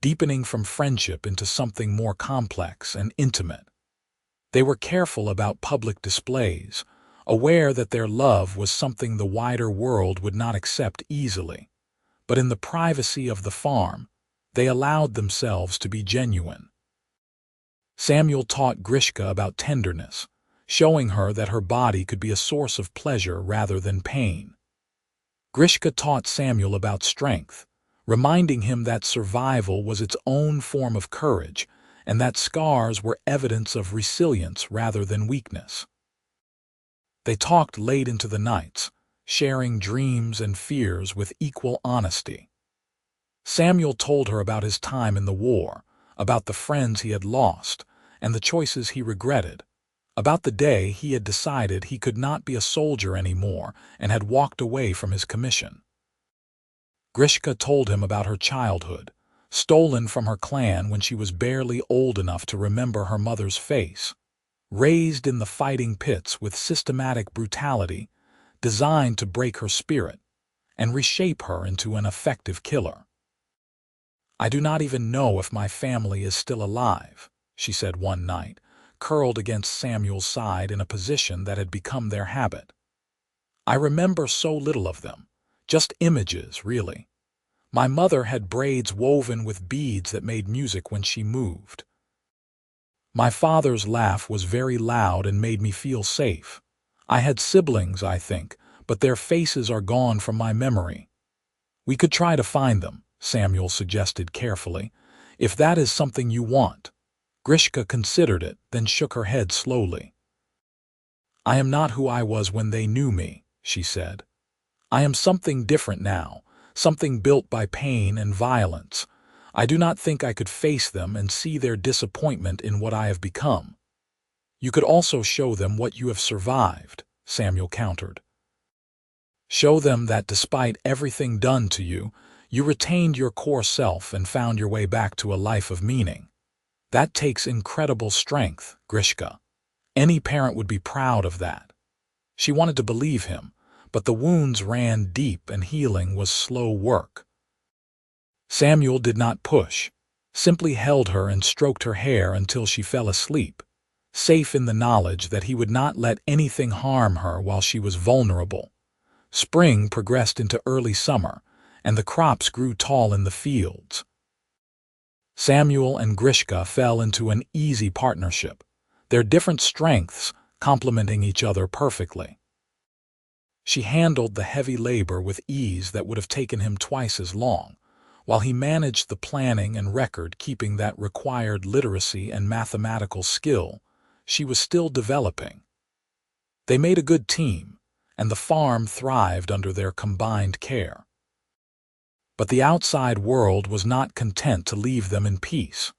deepening from friendship into something more complex and intimate. They were careful about public displays, aware that their love was something the wider world would not accept easily. But in the privacy of the farm, they allowed themselves to be genuine. Samuel taught Grishka about tenderness, showing her that her body could be a source of pleasure rather than pain. Grishka taught Samuel about strength, reminding him that survival was its own form of courage and that scars were evidence of resilience rather than weakness. They talked late into the nights, sharing dreams and fears with equal honesty. Samuel told her about his time in the war, about the friends he had lost, and the choices he regretted, about the day he had decided he could not be a soldier anymore and had walked away from his commission. Grishka told him about her childhood, stolen from her clan when she was barely old enough to remember her mother's face, raised in the fighting pits with systematic brutality, designed to break her spirit and reshape her into an effective killer. "I do not even know if my family is still alive," she said one night, curled against Samuel's side in a position that had become their habit. "I remember so little of them, just images, really. My mother had braids woven with beads that made music when she moved. My father's laugh was very loud and made me feel safe. I had siblings, I think, but their faces are gone from my memory. We could try to find them," Samuel suggested carefully, "if that is something you want." Grishka considered it, then shook her head slowly. "I am not who I was when they knew me," she said. "I am something different now, something built by pain and violence. I do not think I could face them and see their disappointment in what I have become. You could also show them what you have survived, Samuel countered. Show them that despite everything done to you, you retained your core self and found your way back to a life of meaning. That takes incredible strength, Grishka. Any parent would be proud of that. She wanted to believe him, but the wounds ran deep and healing was slow work. Samuel did not push, simply held her and stroked her hair until she fell asleep, safe in the knowledge that he would not let anything harm her while she was vulnerable. Spring progressed into early summer, and the crops grew tall in the fields. Samuel and Grishka fell into an easy partnership, their different strengths complementing each other perfectly. She handled the heavy labor with ease that would have taken him twice as long, while he managed the planning and record-keeping that required literacy and mathematical skill she was still developing. They made a good team, and the farm thrived under their combined care. But the outside world was not content to leave them in peace.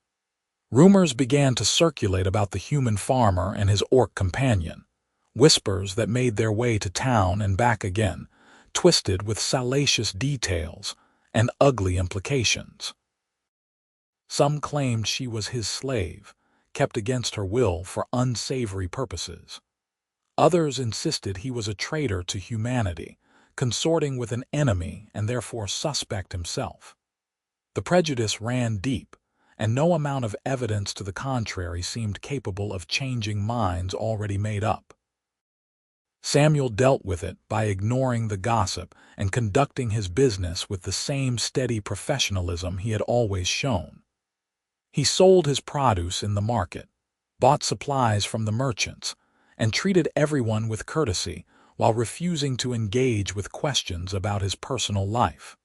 Rumors began to circulate about the human farmer and his orc companion, whispers that made their way to town and back again, twisted with salacious details and ugly implications. Some claimed she was his slave, kept against her will for unsavory purposes. Others insisted he was a traitor to humanity, consorting with an enemy and therefore suspect himself. The prejudice ran deep, and no amount of evidence to the contrary seemed capable of changing minds already made up. Samuel dealt with it by ignoring the gossip and conducting his business with the same steady professionalism he had always shown. He sold his produce in the market, bought supplies from the merchants, and treated everyone with courtesy while refusing to engage with questions about his personal life.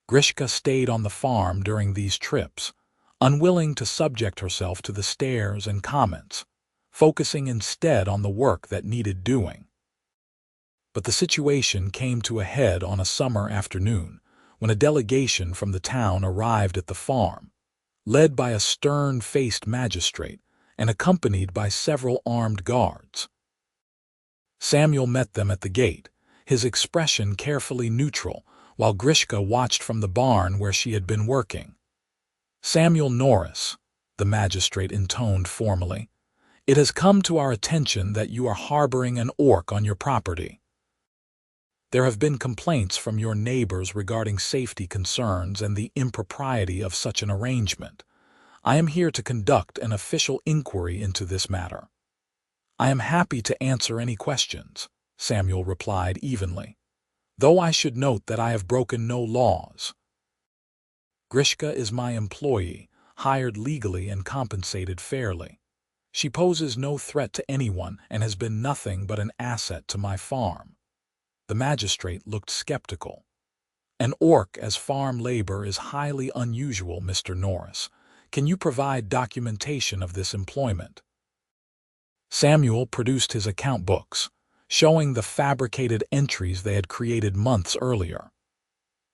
Grishka stayed on the farm during these trips, unwilling to subject herself to the stares and comments, focusing instead on the work that needed doing. But the situation came to a head on a summer afternoon when a delegation from the town arrived at the farm, led by a stern-faced magistrate and accompanied by several armed guards. Samuel met them at the gate, his expression carefully neutral, while Grishka watched from the barn where she had been working. "Samuel Norris," the magistrate intoned formally, "it has come to our attention that you are harboring an orc on your property. There have been complaints from your neighbors regarding safety concerns and the impropriety of such an arrangement. I am here to conduct an official inquiry into this matter." "I am happy to answer any questions," Samuel replied evenly, "though I should note that I have broken no laws. Grishka is my employee, hired legally and compensated fairly. She poses no threat to anyone and has been nothing but an asset to my farm." The magistrate looked skeptical. "An orc as farm labor is highly unusual, Mr. Norris. Can you provide documentation of this employment?" Samuel produced his account books, showing the fabricated entries they had created months earlier.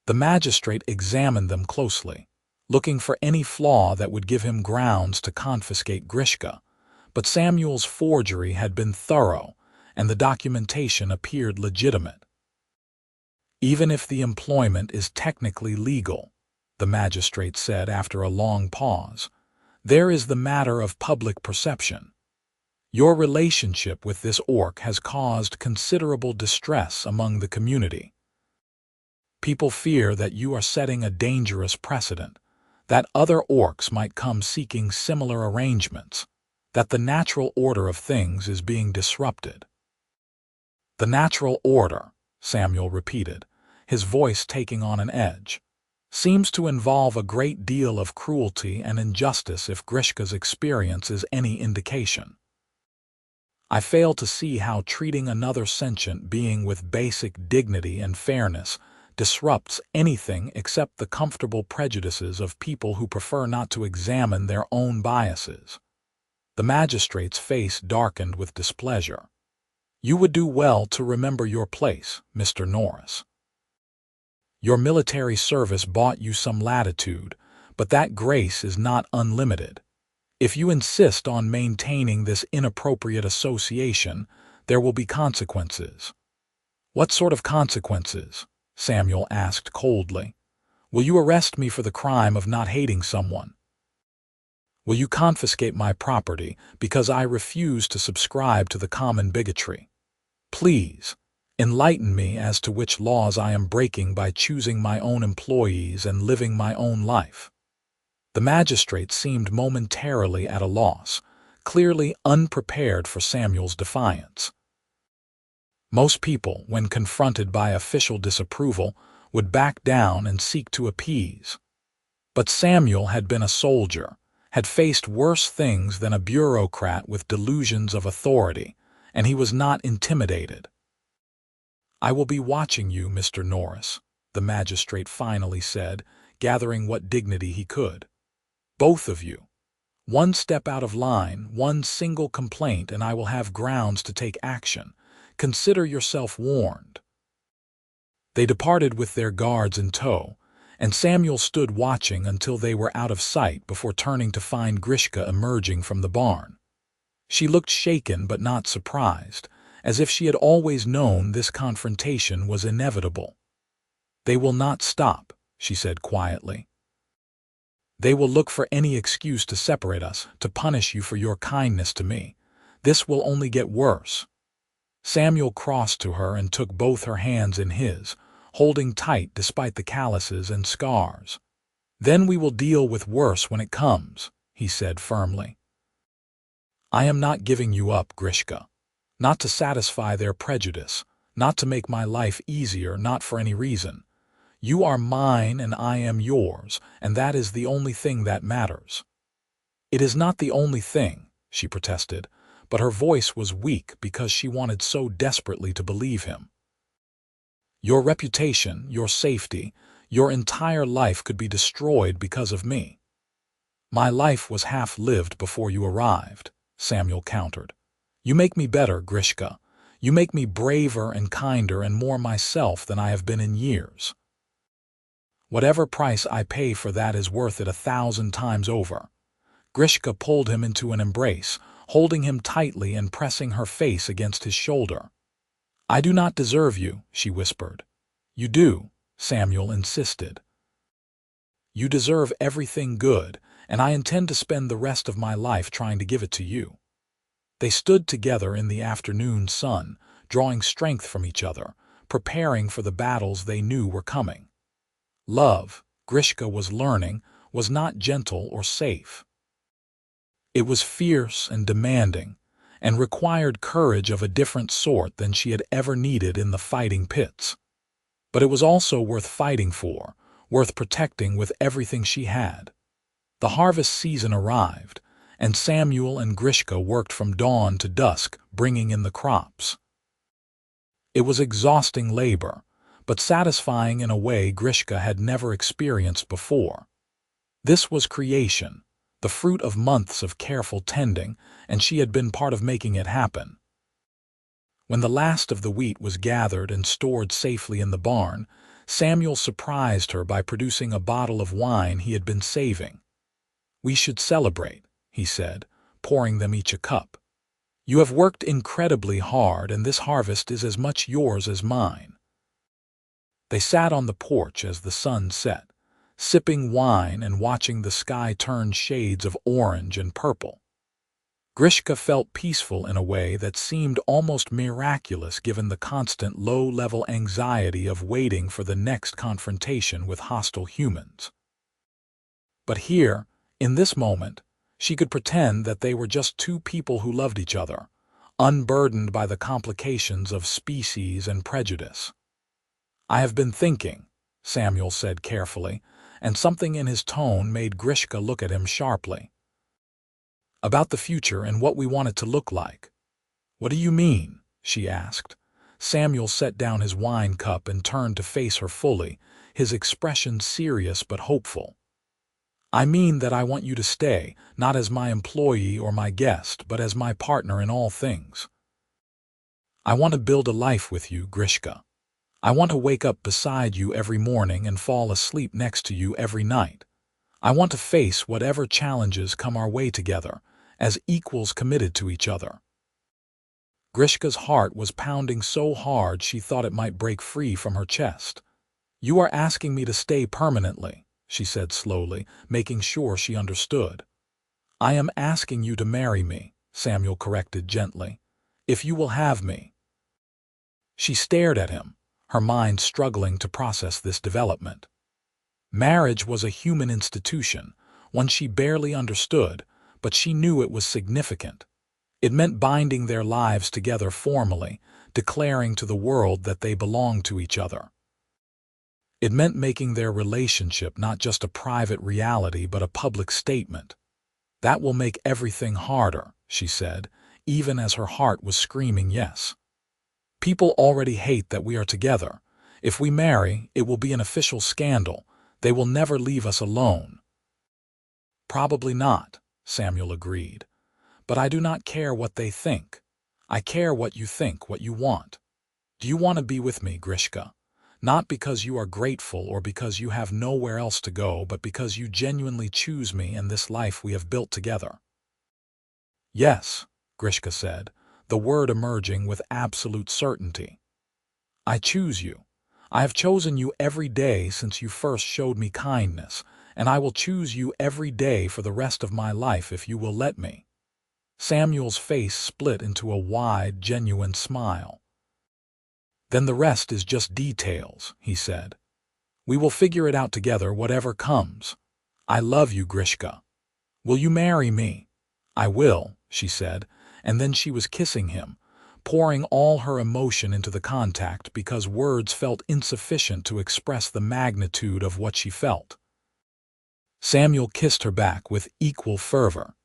The magistrate examined them closely, looking for any flaw that would give him grounds to confiscate Grishka, but Samuel's forgery had been thorough, and the documentation appeared legitimate. "Even if the employment is technically legal," the magistrate said after a long pause, "there is the matter of public perception. Your relationship with this orc has caused considerable distress among the community. People fear that you are setting a dangerous precedent, that other orcs might come seeking similar arrangements, that the natural order of things is being disrupted." "The natural order," Samuel repeated, his voice taking on an edge, "seems to involve a great deal of cruelty and injustice if Grishka's experience is any indication. I fail to see how treating another sentient being with basic dignity and fairness disrupts anything except the comfortable prejudices of people who prefer not to examine their own biases." The magistrate's face darkened with displeasure. "You would do well to remember your place, Mr. Norris. Your military service bought you some latitude, but that grace is not unlimited. If you insist on maintaining this inappropriate association, there will be consequences." "What sort of consequences?" Samuel asked coldly. "Will you arrest me for the crime of not hating someone? Will you confiscate my property because I refuse to subscribe to the common bigotry? Please, enlighten me as to which laws I am breaking by choosing my own employees and living my own life." The magistrate seemed momentarily at a loss, clearly unprepared for Samuel's defiance. Most people, when confronted by official disapproval, would back down and seek to appease. But Samuel had been a soldier, had faced worse things than a bureaucrat with delusions of authority, and he was not intimidated. "I will be watching you, Mr. Norris," the magistrate finally said, gathering what dignity he could. "Both of you. One step out of line, one single complaint, and I will have grounds to take action. Consider yourself warned." They departed with their guards in tow, and Samuel stood watching until they were out of sight before turning to find Grishka emerging from the barn. She looked shaken but not surprised, as if she had always known this confrontation was inevitable. "They will not stop," she said quietly. "They will look for any excuse to separate us, to punish you for your kindness to me. This will only get worse." Samuel crossed to her and took both her hands in his, holding tight despite the calluses and scars. "Then we will deal with worse when it comes," he said firmly. "I am not giving you up, Grishka. Not to satisfy their prejudice, not to make my life easier, not for any reason. You are mine and I am yours, and that is the only thing that matters." "It is not the only thing," she protested, but her voice was weak because she wanted so desperately to believe him. "Your reputation, your safety, your entire life could be destroyed because of me." "My life was half lived before you arrived," Samuel countered. "You make me better, Grishka. You make me braver and kinder and more myself than I have been in years. Whatever price I pay for that is worth it 1,000 times over." Grishka pulled him into an embrace, holding him tightly and pressing her face against his shoulder. "I do not deserve you," she whispered. "You do," Samuel insisted. "You deserve everything good, and I intend to spend the rest of my life trying to give it to you." They stood together in the afternoon sun, drawing strength from each other, preparing for the battles they knew were coming. Love, Grishka was learning, was not gentle or safe. It was fierce and demanding, and required courage of a different sort than she had ever needed in the fighting pits. But it was also worth fighting for, worth protecting with everything she had. The harvest season arrived, and Samuel and Grishka worked from dawn to dusk, bringing in the crops. It was exhausting labor, but satisfying in a way Grishka had never experienced before. This was creation, the fruit of months of careful tending, and she had been part of making it happen. When the last of the wheat was gathered and stored safely in the barn, Samuel surprised her by producing a bottle of wine he had been saving. "We should celebrate," he said, pouring them each a cup. "You have worked incredibly hard, and this harvest is as much yours as mine." They sat on the porch as the sun set, sipping wine and watching the sky turn shades of orange and purple. Grishka felt peaceful in a way that seemed almost miraculous given the constant low-level anxiety of waiting for the next confrontation with hostile humans. But here, in this moment, she could pretend that they were just two people who loved each other, unburdened by the complications of species and prejudice. "I have been thinking," Samuel said carefully, and something in his tone made Grishka look at him sharply. "About the future and what we want it to look like." "What do you mean?" she asked. Samuel set down his wine cup and turned to face her fully, his expression serious but hopeful. "I mean that I want you to stay, not as my employee or my guest, but as my partner in all things. I want to build a life with you, Grishka. I want to wake up beside you every morning and fall asleep next to you every night. I want to face whatever challenges come our way together, as equals committed to each other." Grishka's heart was pounding so hard she thought it might break free from her chest. "You are asking me to stay permanently," she said slowly, making sure she understood. "I am asking you to marry me," Samuel corrected gently. "If you will have me." She stared at him, her mind struggling to process this development. Marriage was a human institution, one she barely understood, but she knew it was significant. It meant binding their lives together formally, declaring to the world that they belonged to each other. It meant making their relationship not just a private reality but a public statement. "That will make everything harder," she said, even as her heart was screaming yes. "People already hate that we are together. If we marry, it will be an official scandal. They will never leave us alone." "Probably not," Samuel agreed. "But I do not care what they think. I care what you think, what you want. Do you want to be with me, Grishka? Not because you are grateful or because you have nowhere else to go, but because you genuinely choose me and this life we have built together." "Yes," Grishka said, the word emerging with absolute certainty. "I choose you. I have chosen you every day since you first showed me kindness, and I will choose you every day for the rest of my life if you will let me." Samuel's face split into a wide, genuine smile. "Then the rest is just details," he said. "We will figure it out together, whatever comes. I love you, Grishka. Will you marry me?" "I will," she said, and then she was kissing him, pouring all her emotion into the contact because words felt insufficient to express the magnitude of what she felt. Samuel kissed her back with equal fervor,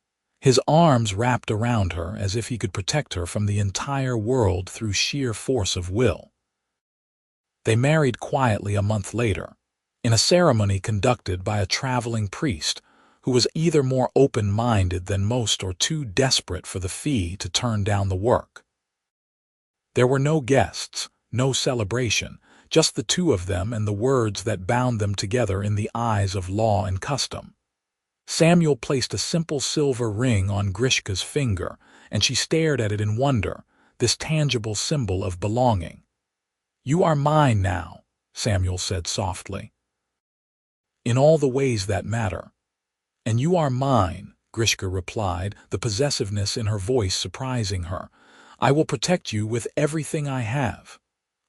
his arms wrapped around her as if he could protect her from the entire world through sheer force of will. They married quietly a month later, in a ceremony conducted by a traveling priest who was either more open-minded than most or too desperate for the fee to turn down the work. There were no guests, no celebration, just the two of them and the words that bound them together in the eyes of law and custom. Samuel placed a simple silver ring on Grishka's finger, and she stared at it in wonder, this tangible symbol of belonging. "You are mine now," Samuel said softly. "In all the ways that matter." "And you are mine," Grishka replied, the possessiveness in her voice surprising her. "I will protect you with everything I have."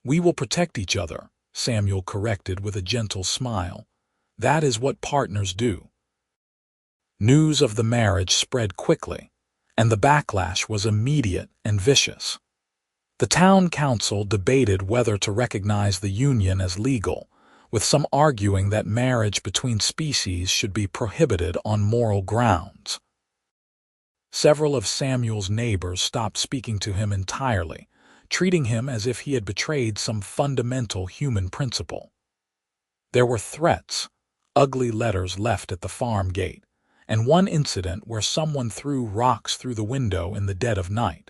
"We will protect each other," Samuel corrected with a gentle smile. "That is what partners do." News of the marriage spread quickly, and the backlash was immediate and vicious. The town council debated whether to recognize the union as legal, with some arguing that marriage between species should be prohibited on moral grounds. Several of Samuel's neighbors stopped speaking to him entirely, treating him as if he had betrayed some fundamental human principle. There were threats, ugly letters left at the farm gate, and one incident where someone threw rocks through the window in the dead of night.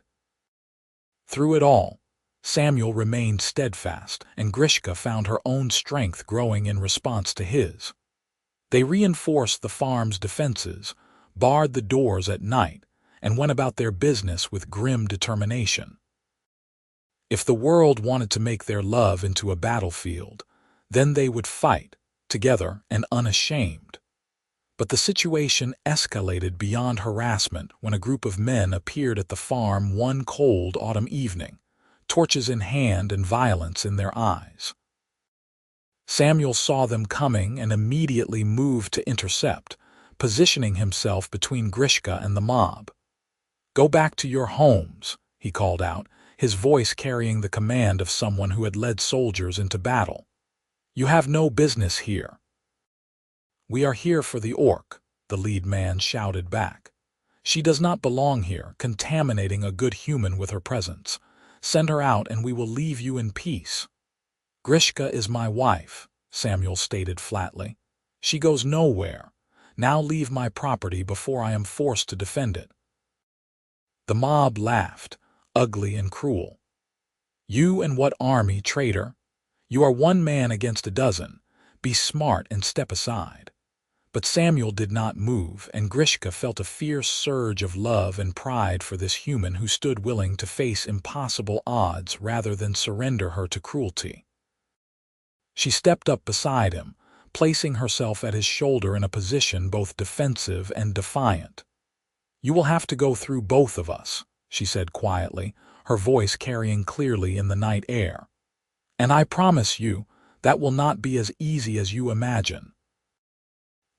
Through it all, Samuel remained steadfast, and Grishka found her own strength growing in response to his. They reinforced the farm's defenses, barred the doors at night, and went about their business with grim determination. If the world wanted to make their love into a battlefield, then they would fight, together and unashamed. But the situation escalated beyond harassment when a group of men appeared at the farm one cold autumn evening, torches in hand and violence in their eyes. Samuel saw them coming and immediately moved to intercept, positioning himself between Grishka and the mob. "Go back to your homes," he called out, his voice carrying the command of someone who had led soldiers into battle. "You have no business here." "We are here for the orc," the lead man shouted back. "She does not belong here, contaminating a good human with her presence. Send her out and we will leave you in peace." "Grishka is my wife," Samuel stated flatly. "She goes nowhere. Now leave my property before I am forced to defend it." The mob laughed, ugly and cruel. "You and what army, traitor? You are one man against a dozen. Be smart and step aside." But Samuel did not move, and Grishka felt a fierce surge of love and pride for this human who stood willing to face impossible odds rather than surrender her to cruelty. She stepped up beside him, placing herself at his shoulder in a position both defensive and defiant. "You will have to go through both of us," she said quietly, her voice carrying clearly in the night air. "And I promise you, that will not be as easy as you imagine."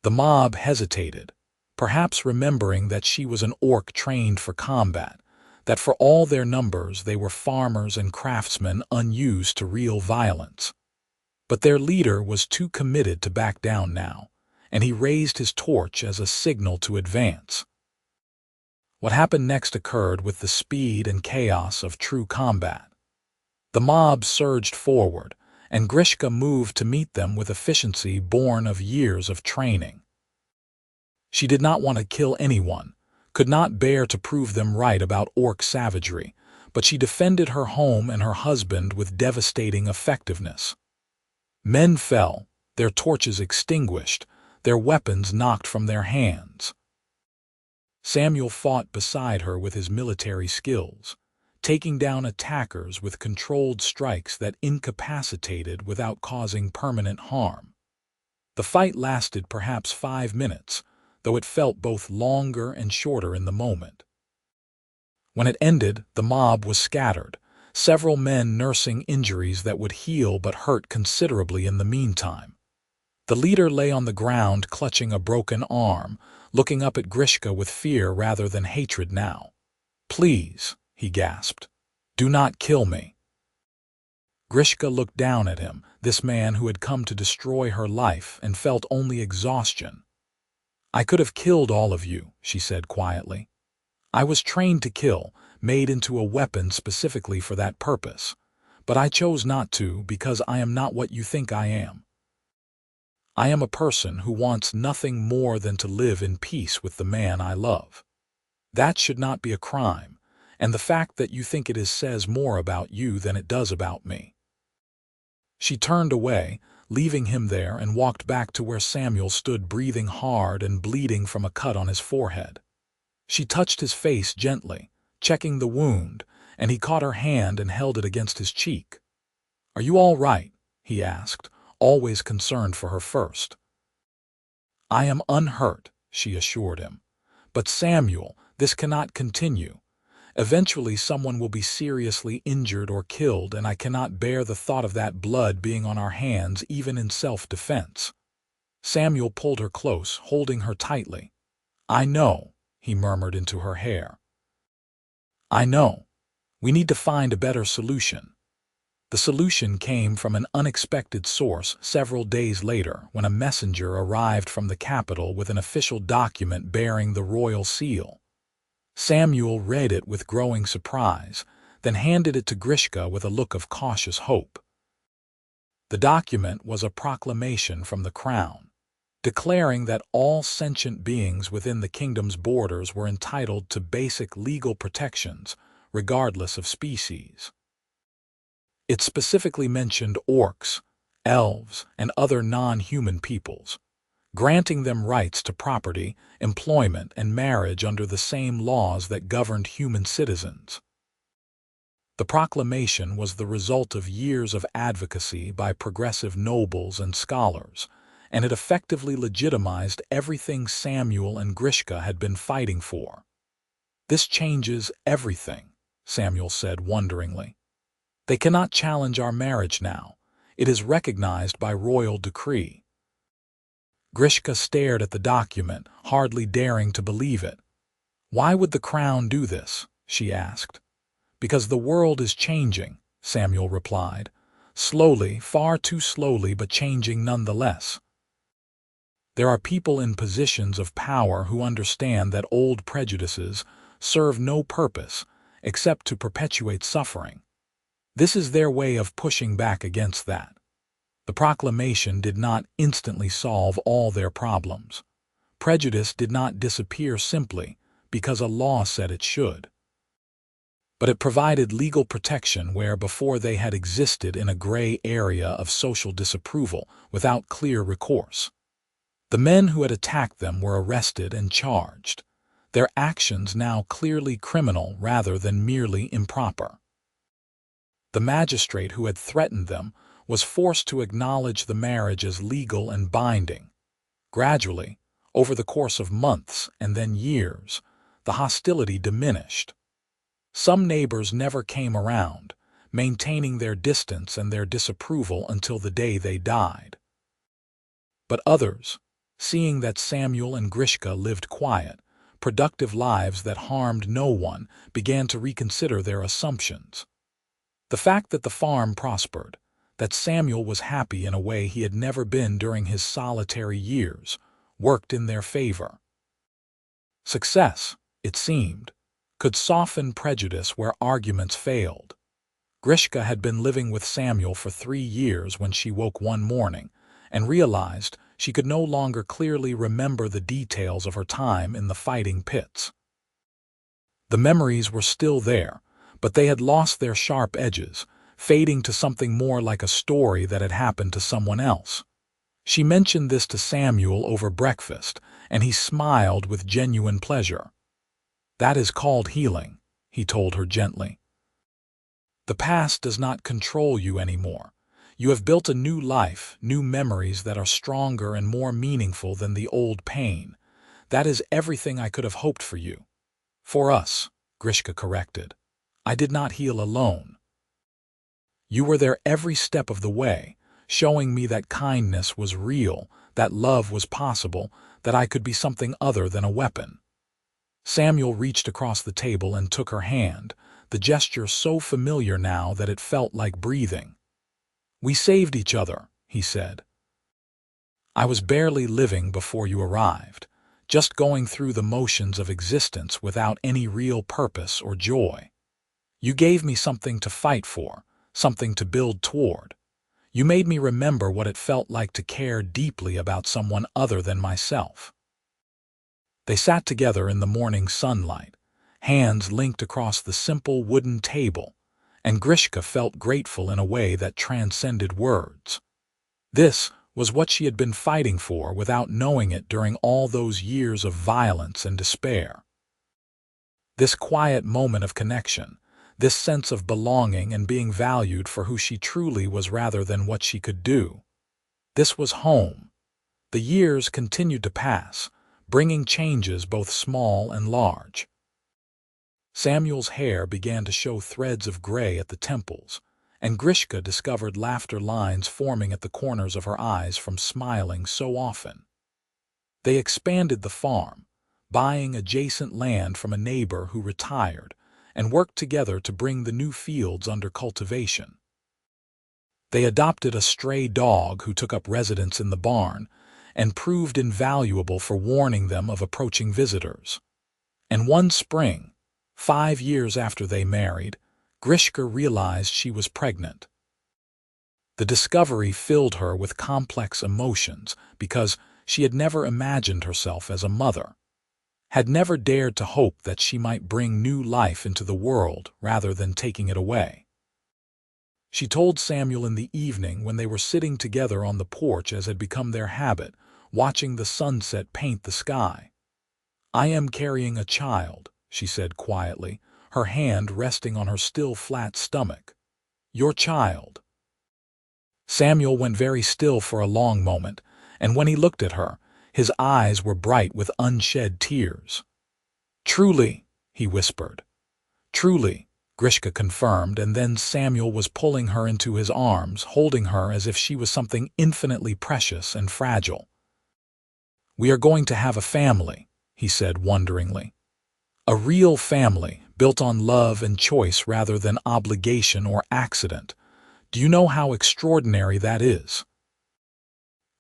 The mob hesitated, perhaps remembering that she was an orc trained for combat, that for all their numbers they were farmers and craftsmen unused to real violence. But their leader was too committed to back down now, and he raised his torch as a signal to advance. What happened next occurred with the speed and chaos of true combat. The mob surged forward, and Grishka moved to meet them with efficiency born of years of training. She did not want to kill anyone, could not bear to prove them right about orc savagery, but she defended her home and her husband with devastating effectiveness. Men fell, their torches extinguished, their weapons knocked from their hands. Samuel fought beside her with his military skills, taking down attackers with controlled strikes that incapacitated without causing permanent harm. The fight lasted perhaps 5 minutes, though it felt both longer and shorter in the moment. When it ended, the mob was scattered, several men nursing injuries that would heal but hurt considerably in the meantime. The leader lay on the ground clutching a broken arm, looking up at Grishka with fear rather than hatred now. "Please," he gasped, "do not kill me." Grishka looked down at him, this man who had come to destroy her life, and felt only exhaustion. "I could have killed all of you," she said quietly. "I was trained to kill, made into a weapon specifically for that purpose. But I chose not to because I am not what you think I am. I am a person who wants nothing more than to live in peace with the man I love. That should not be a crime, and the fact that you think it is says more about you than it does about me." She turned away, leaving him there, and walked back to where Samuel stood breathing hard and bleeding from a cut on his forehead. She touched his face gently, checking the wound, and he caught her hand and held it against his cheek. "Are you all right?" he asked, always concerned for her first. "I am unhurt," she assured him. "But Samuel, this cannot continue. Eventually someone will be seriously injured or killed, and I cannot bear the thought of that blood being on our hands even in self-defense." Samuel pulled her close, holding her tightly. "I know," he murmured into her hair. "I know. We need to find a better solution." The solution came from an unexpected source several days later when a messenger arrived from the capital with an official document bearing the royal seal. Samuel read it with growing surprise, then handed it to Grishka with a look of cautious hope. The document was a proclamation from the crown, declaring that all sentient beings within the kingdom's borders were entitled to basic legal protections, regardless of species. It specifically mentioned orcs, elves, and other non-human peoples, granting them rights to property, employment, and marriage under the same laws that governed human citizens. The proclamation was the result of years of advocacy by progressive nobles and scholars, and it effectively legitimized everything Samuel and Grishka had been fighting for. "This changes everything," Samuel said wonderingly. "They cannot challenge our marriage now. It is recognized by royal decree." Grishka stared at the document, hardly daring to believe it. "Why would the crown do this?" she asked. "Because the world is changing," Samuel replied. "Slowly, far too slowly, but changing nonetheless. There are people in positions of power who understand that old prejudices serve no purpose except to perpetuate suffering. This is their way of pushing back against that." The proclamation did not instantly solve all their problems. Prejudice did not disappear simply because a law said it should. but it provided legal protection where before they had existed in a gray area of social disapproval without clear recourse. The men who had attacked them were arrested and charged, their actions now clearly criminal rather than merely improper. The magistrate who had threatened them was forced to acknowledge the marriage as legal and binding. Gradually, over the course of months and then years, the hostility diminished. Some neighbors never came around, maintaining their distance and their disapproval until the day they died. But others, seeing that Samuel and Grishka lived quiet, productive lives that harmed no one, began to reconsider their assumptions. The fact that the farm prospered, that Samuel was happy in a way he had never been during his solitary years, worked in their favor. Success, it seemed, could soften prejudice where arguments failed. Grishka had been living with Samuel for 3 years when she woke one morning and realized she could no longer clearly remember the details of her time in the fighting pits. The memories were still there, but they had lost their sharp edges, fading to something more like a story that had happened to someone else. She mentioned this to Samuel over breakfast, and he smiled with genuine pleasure. "That is called healing," he told her gently. "The past does not control you anymore. You have built a new life, new memories that are stronger and more meaningful than the old pain. That is everything I could have hoped for you." "For us," Grishka corrected. "I did not heal alone. You were there every step of the way, showing me that kindness was real, that love was possible, that I could be something other than a weapon." Samuel reached across the table and took her hand, the gesture so familiar now that it felt like breathing. "We saved each other," he said. "I was barely living before you arrived, just going through the motions of existence without any real purpose or joy. You gave me something to fight for, something to build toward. You made me remember what it felt like to care deeply about someone other than myself." They sat together in the morning sunlight, hands linked across the simple wooden table, and Grishka felt grateful in a way that transcended words. This was what she had been fighting for without knowing it during all those years of violence and despair. This quiet moment of connection, this sense of belonging and being valued for who she truly was rather than what she could do. This was home. The years continued to pass, bringing changes both small and large. Samuel's hair began to show threads of gray at the temples, and Grishka discovered laughter lines forming at the corners of her eyes from smiling so often. They expanded the farm, buying adjacent land from a neighbor who retired, and worked together to bring the new fields under cultivation. They adopted a stray dog who took up residence in the barn and proved invaluable for warning them of approaching visitors. And one spring, 5 years after they married, Grishka realized she was pregnant. The discovery filled her with complex emotions because she had never imagined herself as a mother, had never dared to hope that she might bring new life into the world rather than taking it away. She told Samuel in the evening when they were sitting together on the porch as had become their habit, watching the sunset paint the sky. "I am carrying a child," she said quietly, her hand resting on her still flat stomach. "Your child." Samuel went very still for a long moment, and when he looked at her, his eyes were bright with unshed tears. "Truly," he whispered. "Truly," Grishka confirmed, and then Samuel was pulling her into his arms, holding her as if she was something infinitely precious and fragile. "We are going to have a family," he said wonderingly. "A real family, built on love and choice rather than obligation or accident. Do you know how extraordinary that is?"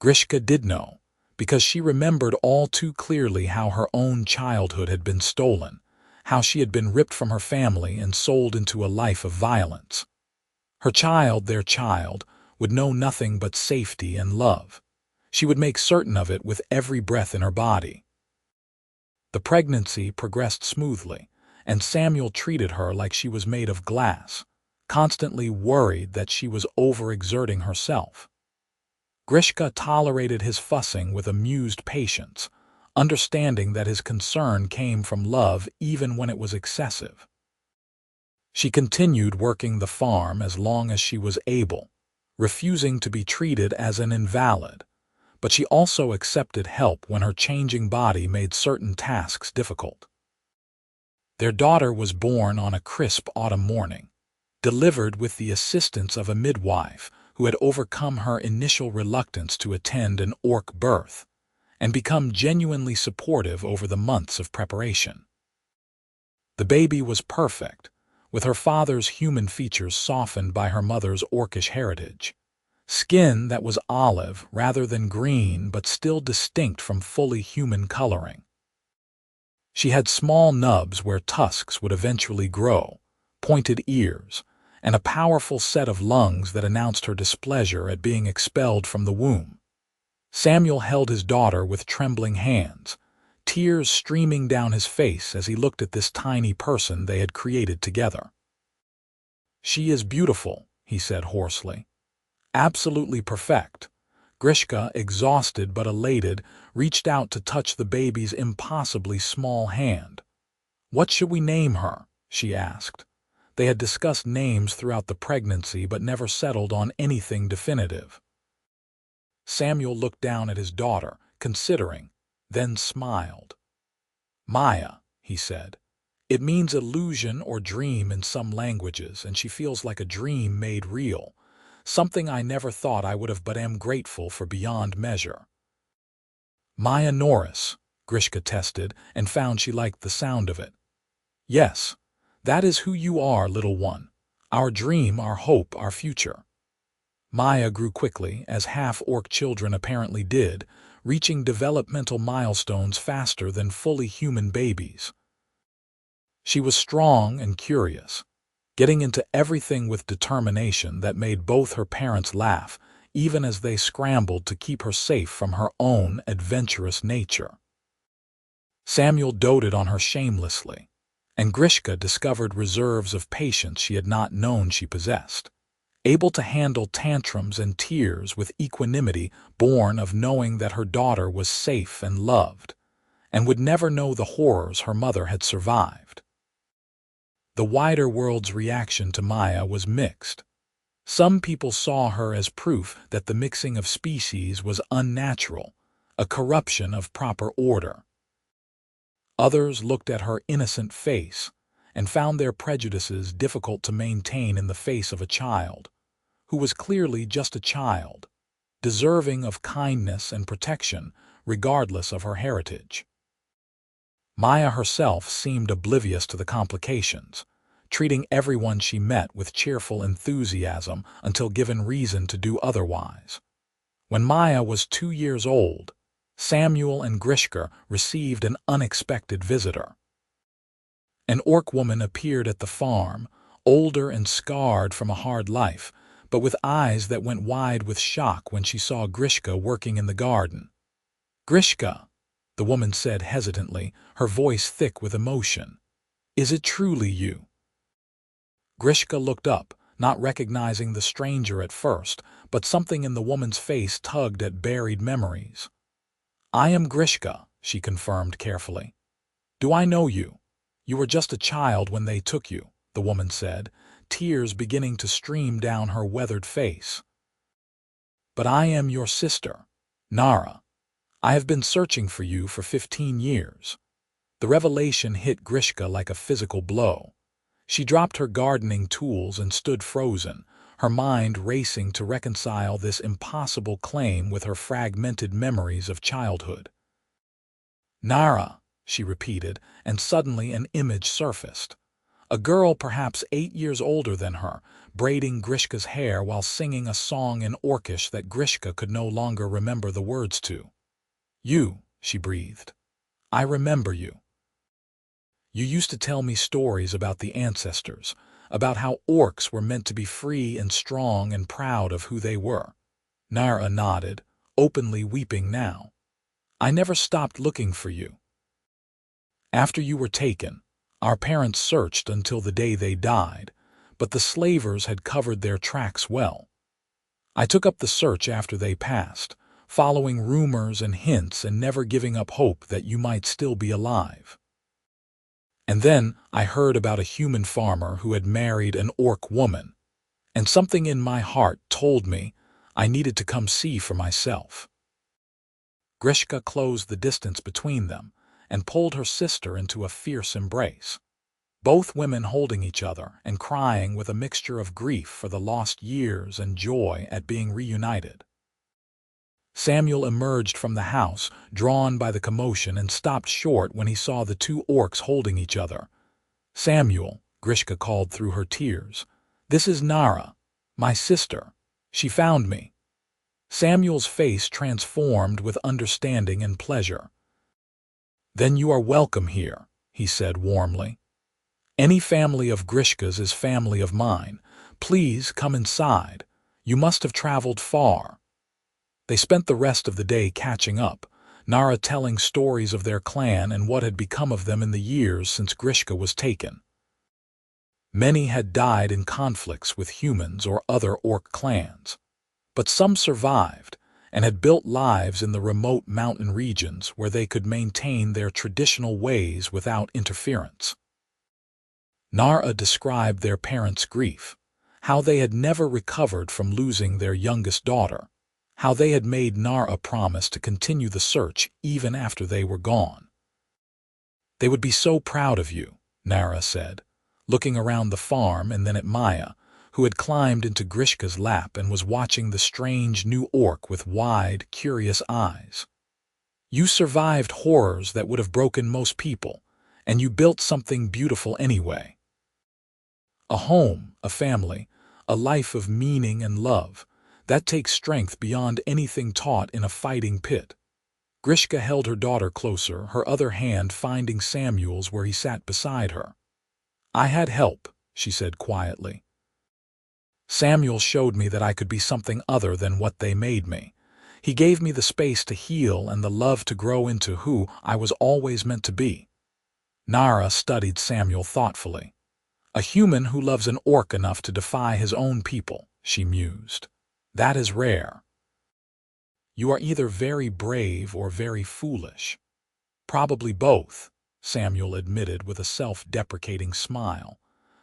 Grishka did know, because she remembered all too clearly how her own childhood had been stolen, how she had been ripped from her family and sold into a life of violence. Her child, their child, would know nothing but safety and love. She would make certain of it with every breath in her body. The pregnancy progressed smoothly, and Samuel treated her like she was made of glass, constantly worried that she was overexerting herself. Grishka tolerated his fussing with amused patience, understanding that his concern came from love even when it was excessive. She continued working the farm as long as she was able, refusing to be treated as an invalid, but she also accepted help when her changing body made certain tasks difficult. Their daughter was born on a crisp autumn morning, delivered with the assistance of a midwife who had overcome her initial reluctance to attend an orc birth and become genuinely supportive over the months of preparation. The baby was perfect, with her father's human features softened by her mother's orcish heritage. Skin that was olive rather than green but still distinct from fully human coloring. She had small nubs where tusks would eventually grow, pointed ears, and a powerful set of lungs that announced her displeasure at being expelled from the womb. Samuel held his daughter with trembling hands, tears streaming down his face as he looked at this tiny person they had created together. "She is beautiful," he said hoarsely. "Absolutely perfect." Grishka, exhausted but elated, reached out to touch the baby's impossibly small hand. "What should we name her?" she asked. They had discussed names throughout the pregnancy but never settled on anything definitive. Samuel looked down at his daughter, considering, then smiled. "Maya," he said. "It means illusion or dream in some languages, and she feels like a dream made real. Something I never thought I would have, but am grateful for beyond measure." "Maya Norris," Grishka tested, and found she liked the sound of it. "Yes, that is who you are, little one. Our dream, our hope, our future." Maya grew quickly, as half-orc children apparently did, reaching developmental milestones faster than fully human babies. She was strong and curious, getting into everything with determination that made both her parents laugh, even as they scrambled to keep her safe from her own adventurous nature. Samuel doted on her shamelessly, and Grishka discovered reserves of patience she had not known she possessed, able to handle tantrums and tears with equanimity born of knowing that her daughter was safe and loved, and would never know the horrors her mother had survived. The wider world's reaction to Maya was mixed. Some people saw her as proof that the mixing of species was unnatural, a corruption of proper order. Others looked at her innocent face and found their prejudices difficult to maintain in the face of a child, who was clearly just a child, deserving of kindness and protection regardless of her heritage. Maya herself seemed oblivious to the complications, treating everyone she met with cheerful enthusiasm until given reason to do otherwise. When Maya was 2 years old, Samuel and Grishka received an unexpected visitor. An orc woman appeared at the farm, older and scarred from a hard life, but with eyes that went wide with shock when she saw Grishka working in the garden. "Grishka," the woman said hesitantly, her voice thick with emotion. "Is it truly you?" Grishka looked up, not recognizing the stranger at first, but something in the woman's face tugged at buried memories. "I am Grishka," she confirmed carefully. "Do I know you?" "You were just a child when they took you," the woman said, tears beginning to stream down her weathered face. "But I am your sister, Nara. I have been searching for you for 15 years. The revelation hit Grishka like a physical blow. She dropped her gardening tools and stood frozen, her mind racing to reconcile this impossible claim with her fragmented memories of childhood. "Nara," she repeated, and suddenly an image surfaced. A girl perhaps 8 years older than her, braiding Grishka's hair while singing a song in Orcish that Grishka could no longer remember the words to. "You," she breathed. "I remember you. You used to tell me stories about the ancestors, about how orcs were meant to be free and strong and proud of who they were." Nara nodded, openly weeping now. "I never stopped looking for you. After you were taken, Our parents searched until the day they died, but the slavers had covered their tracks well. I took up the search after they passed, following rumors and hints and never giving up hope that you might still be alive. And then I heard about a human farmer who had married an orc woman, and something in my heart told me I needed to come see for myself. Grishka closed the distance between them and pulled her sister into a fierce embrace, both women holding each other and crying with a mixture of grief for the lost years and joy at being reunited. Samuel emerged from the house, drawn by the commotion, and stopped short when he saw the two orcs holding each other. "Samuel," Grishka called through her tears, "this is Nara, my sister. She found me." Samuel's face transformed with understanding and pleasure. "Then you are welcome here," he said warmly. "Any family of Grishka's is family of mine. Please come inside. You must have traveled far." They spent the rest of the day catching up, Nara telling stories of their clan and what had become of them in the years since Grishka was taken. Many had died in conflicts with humans or other orc clans, but some survived and had built lives in the remote mountain regions where they could maintain their traditional ways without interference. Nara described their parents' grief, how they had never recovered from losing their youngest daughter, how they had made Nara promise to continue the search even after they were gone. "They would be so proud of you," Nara said, looking around the farm and then at Maya, who had climbed into Grishka's lap and was watching the strange new orc with wide, curious eyes. "You survived horrors that would have broken most people, and you built something beautiful anyway. A home, a family, a life of meaning and love. That takes strength beyond anything taught in a fighting pit." Grishka held her daughter closer, her other hand finding Samuel's where he sat beside her. "I had help," she said quietly. "Samuel showed me that I could be something other than what they made me. He gave me the space to heal and the love to grow into who I was always meant to be." Nara studied Samuel thoughtfully. "A human who loves an orc enough to defy his own people," she mused. "That is rare." "You are either very brave or very foolish." "Probably both," Samuel admitted with a self-deprecating smile.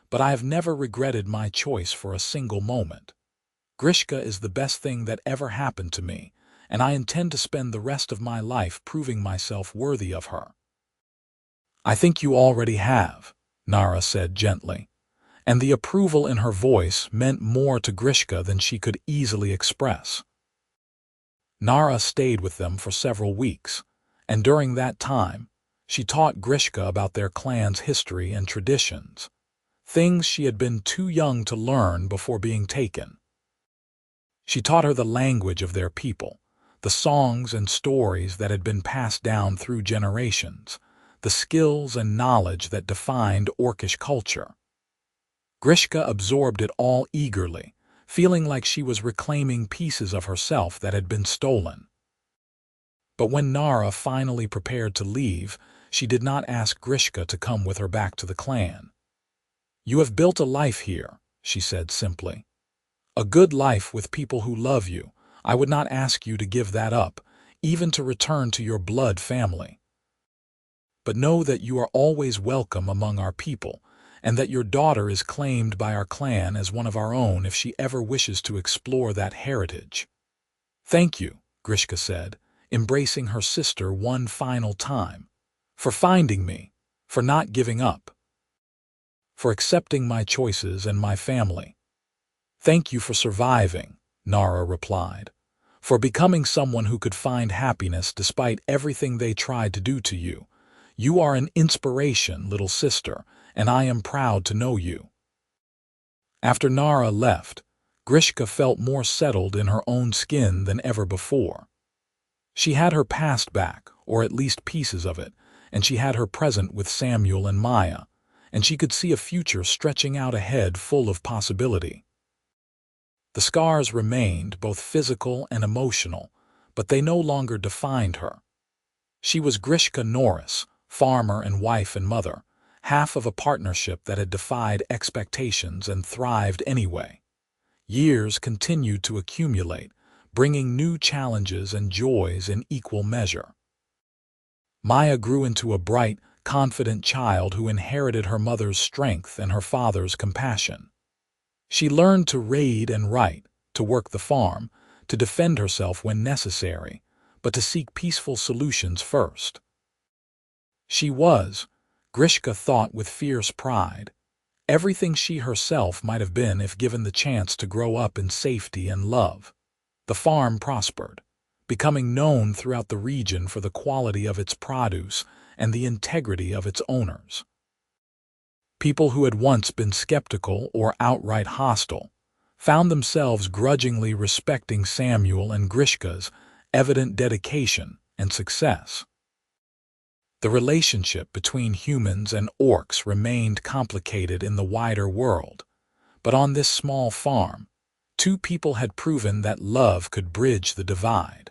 "But I have never regretted my choice for a single moment. Grishka is the best thing that ever happened to me, and I intend to spend the rest of my life proving myself worthy of her." "I think you already have," Nara said gently, and the approval in her voice meant more to Grishka than she could easily express. Nara stayed with them for several weeks, and during that time, she taught Grishka about their clan's history and traditions, things she had been too young to learn before being taken. She taught her the language of their people, the songs and stories that had been passed down through generations, the skills and knowledge that defined orcish culture. Grishka absorbed it all eagerly, feeling like she was reclaiming pieces of herself that had been stolen. But when Nara finally prepared to leave, she did not ask Grishka to come with her back to the clan. "You have built a life here," she said simply. "A good life with people who love you. I would not ask you to give that up, even to return to your blood family. But know that you are always welcome among our people, and that your daughter is claimed by our clan as one of our own if she ever wishes to explore that heritage." "Thank you," Grishka said, embracing her sister one final time, "for finding me, for not giving up, for accepting my choices and my family." "Thank you for surviving," Nara replied, "for becoming someone who could find happiness despite everything they tried to do to you. You are an inspiration, little sister, and I am proud to know you." After Nara left, Grishka felt more settled in her own skin than ever before. She had her past back, or at least pieces of it, and she had her present with Samuel and Maya, and she could see a future stretching out ahead full of possibility. The scars remained, both physical and emotional, but they no longer defined her. She was Grishka Norris, farmer and wife and mother, half of a partnership that had defied expectations and thrived anyway. Years continued to accumulate, bringing new challenges and joys in equal measure. Maya grew into a bright, confident child who inherited her mother's strength and her father's compassion. She learned to read and write, to work the farm, to defend herself when necessary, but to seek peaceful solutions first. She was, Grishka thought with fierce pride, everything she herself might have been if given the chance to grow up in safety and love. The farm prospered, becoming known throughout the region for the quality of its produce and the integrity of its owners. People who had once been skeptical or outright hostile found themselves grudgingly respecting Samuel and Grishka's evident dedication and success. The relationship between humans and orcs remained complicated in the wider world, but on this small farm, two people had proven that love could bridge the divide.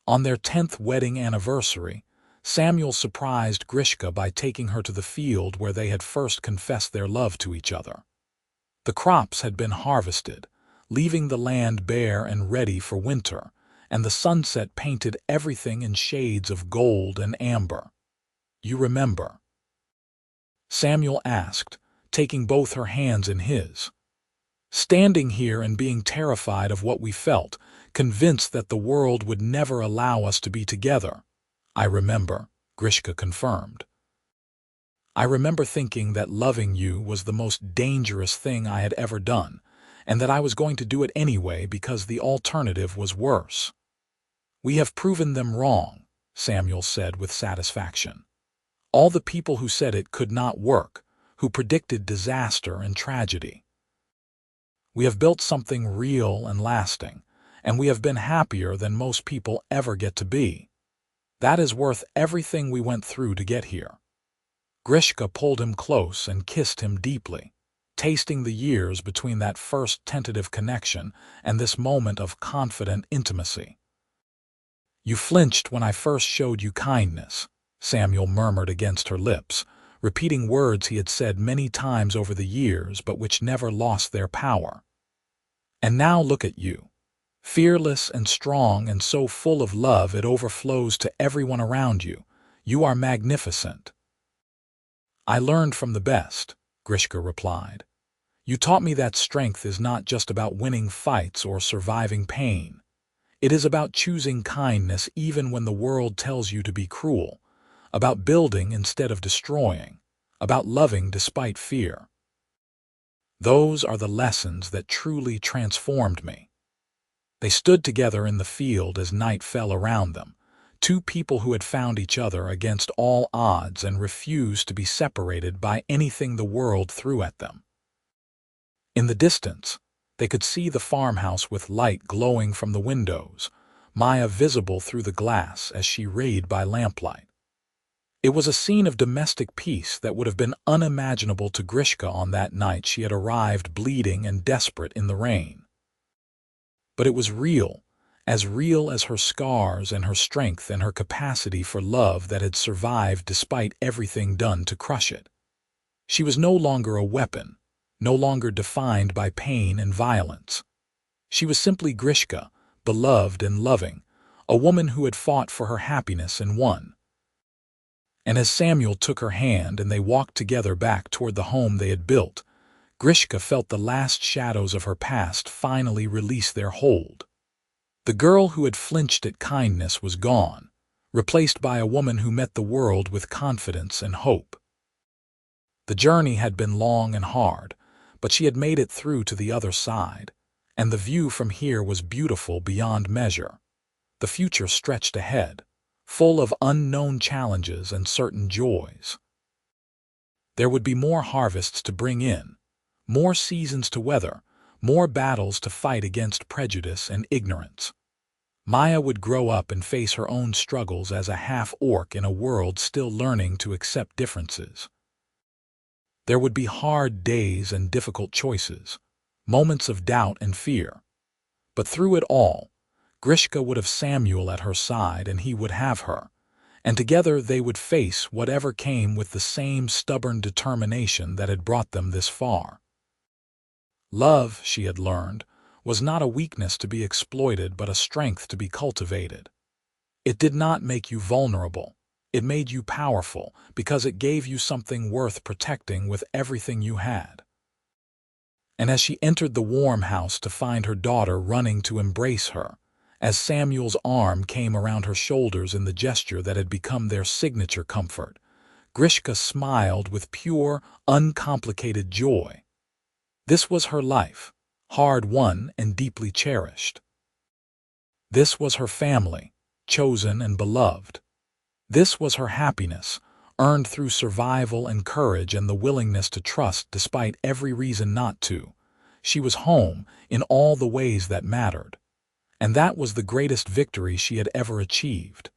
On their 10th wedding anniversary, Samuel surprised Grishka by taking her to the field where they had first confessed their love to each other. The crops had been harvested, leaving the land bare and ready for winter, and the sunset painted everything in shades of gold and amber. "You remember?" Samuel asked, taking both her hands in his. "Standing here and being terrified of what we felt, convinced that the world would never allow us to be together." "I remember," Grishka confirmed. "I remember thinking that loving you was the most dangerous thing I had ever done, and that I was going to do it anyway because the alternative was worse." "We have proven them wrong," Samuel said with satisfaction. "All the people who said it could not work, who predicted disaster and tragedy. We have built something real and lasting, and we have been happier than most people ever get to be. That is worth everything we went through to get here." Grishka pulled him close and kissed him deeply, tasting the years between that first tentative connection and this moment of confident intimacy. "You flinched when I first showed you kindness," Samuel murmured against her lips, repeating words he had said many times over the years but which never lost their power. "And now look at you, fearless and strong and so full of love it overflows to everyone around you. You are magnificent." "I learned from the best," Grishka replied. "You taught me that strength is not just about winning fights or surviving pain. It is about choosing kindness even when the world tells you to be cruel, about building instead of destroying, about loving despite fear. Those are the lessons that truly transformed me." They stood together in the field as night fell around them, two people who had found each other against all odds and refused to be separated by anything the world threw at them. In the distance, they could see the farmhouse with light glowing from the windows, Maya visible through the glass as she read by lamplight. It was a scene of domestic peace that would have been unimaginable to Grishka on that night she had arrived bleeding and desperate in the rain. But it was real as her scars and her strength and her capacity for love that had survived despite everything done to crush it. She was no longer a weapon, no longer defined by pain and violence. She was simply Grishka, beloved and loving, a woman who had fought for her happiness and won. And as Samuel took her hand and they walked together back toward the home they had built, Grishka felt the last shadows of her past finally release their hold. The girl who had flinched at kindness was gone, replaced by a woman who met the world with confidence and hope. The journey had been long and hard, but she had made it through to the other side, and the view from here was beautiful beyond measure. The future stretched ahead, full of unknown challenges and certain joys. There would be more harvests to bring in, more seasons to weather, more battles to fight against prejudice and ignorance. Maya would grow up and face her own struggles as a half-orc in a world still learning to accept differences. There would be hard days and difficult choices, moments of doubt and fear. But through it all, Grishka would have Samuel at her side and he would have her, and together they would face whatever came with the same stubborn determination that had brought them this far. Love, she had learned, was not a weakness to be exploited but a strength to be cultivated. It did not make you vulnerable. It made you powerful because it gave you something worth protecting with everything you had. And as she entered the warm house to find her daughter running to embrace her, as Samuel's arm came around her shoulders in the gesture that had become their signature comfort, Grishka smiled with pure, uncomplicated joy. This was her life, hard-won and deeply cherished. This was her family, chosen and beloved. This was her happiness, earned through survival and courage and the willingness to trust despite every reason not to. She was home in all the ways that mattered. And that was the greatest victory she had ever achieved.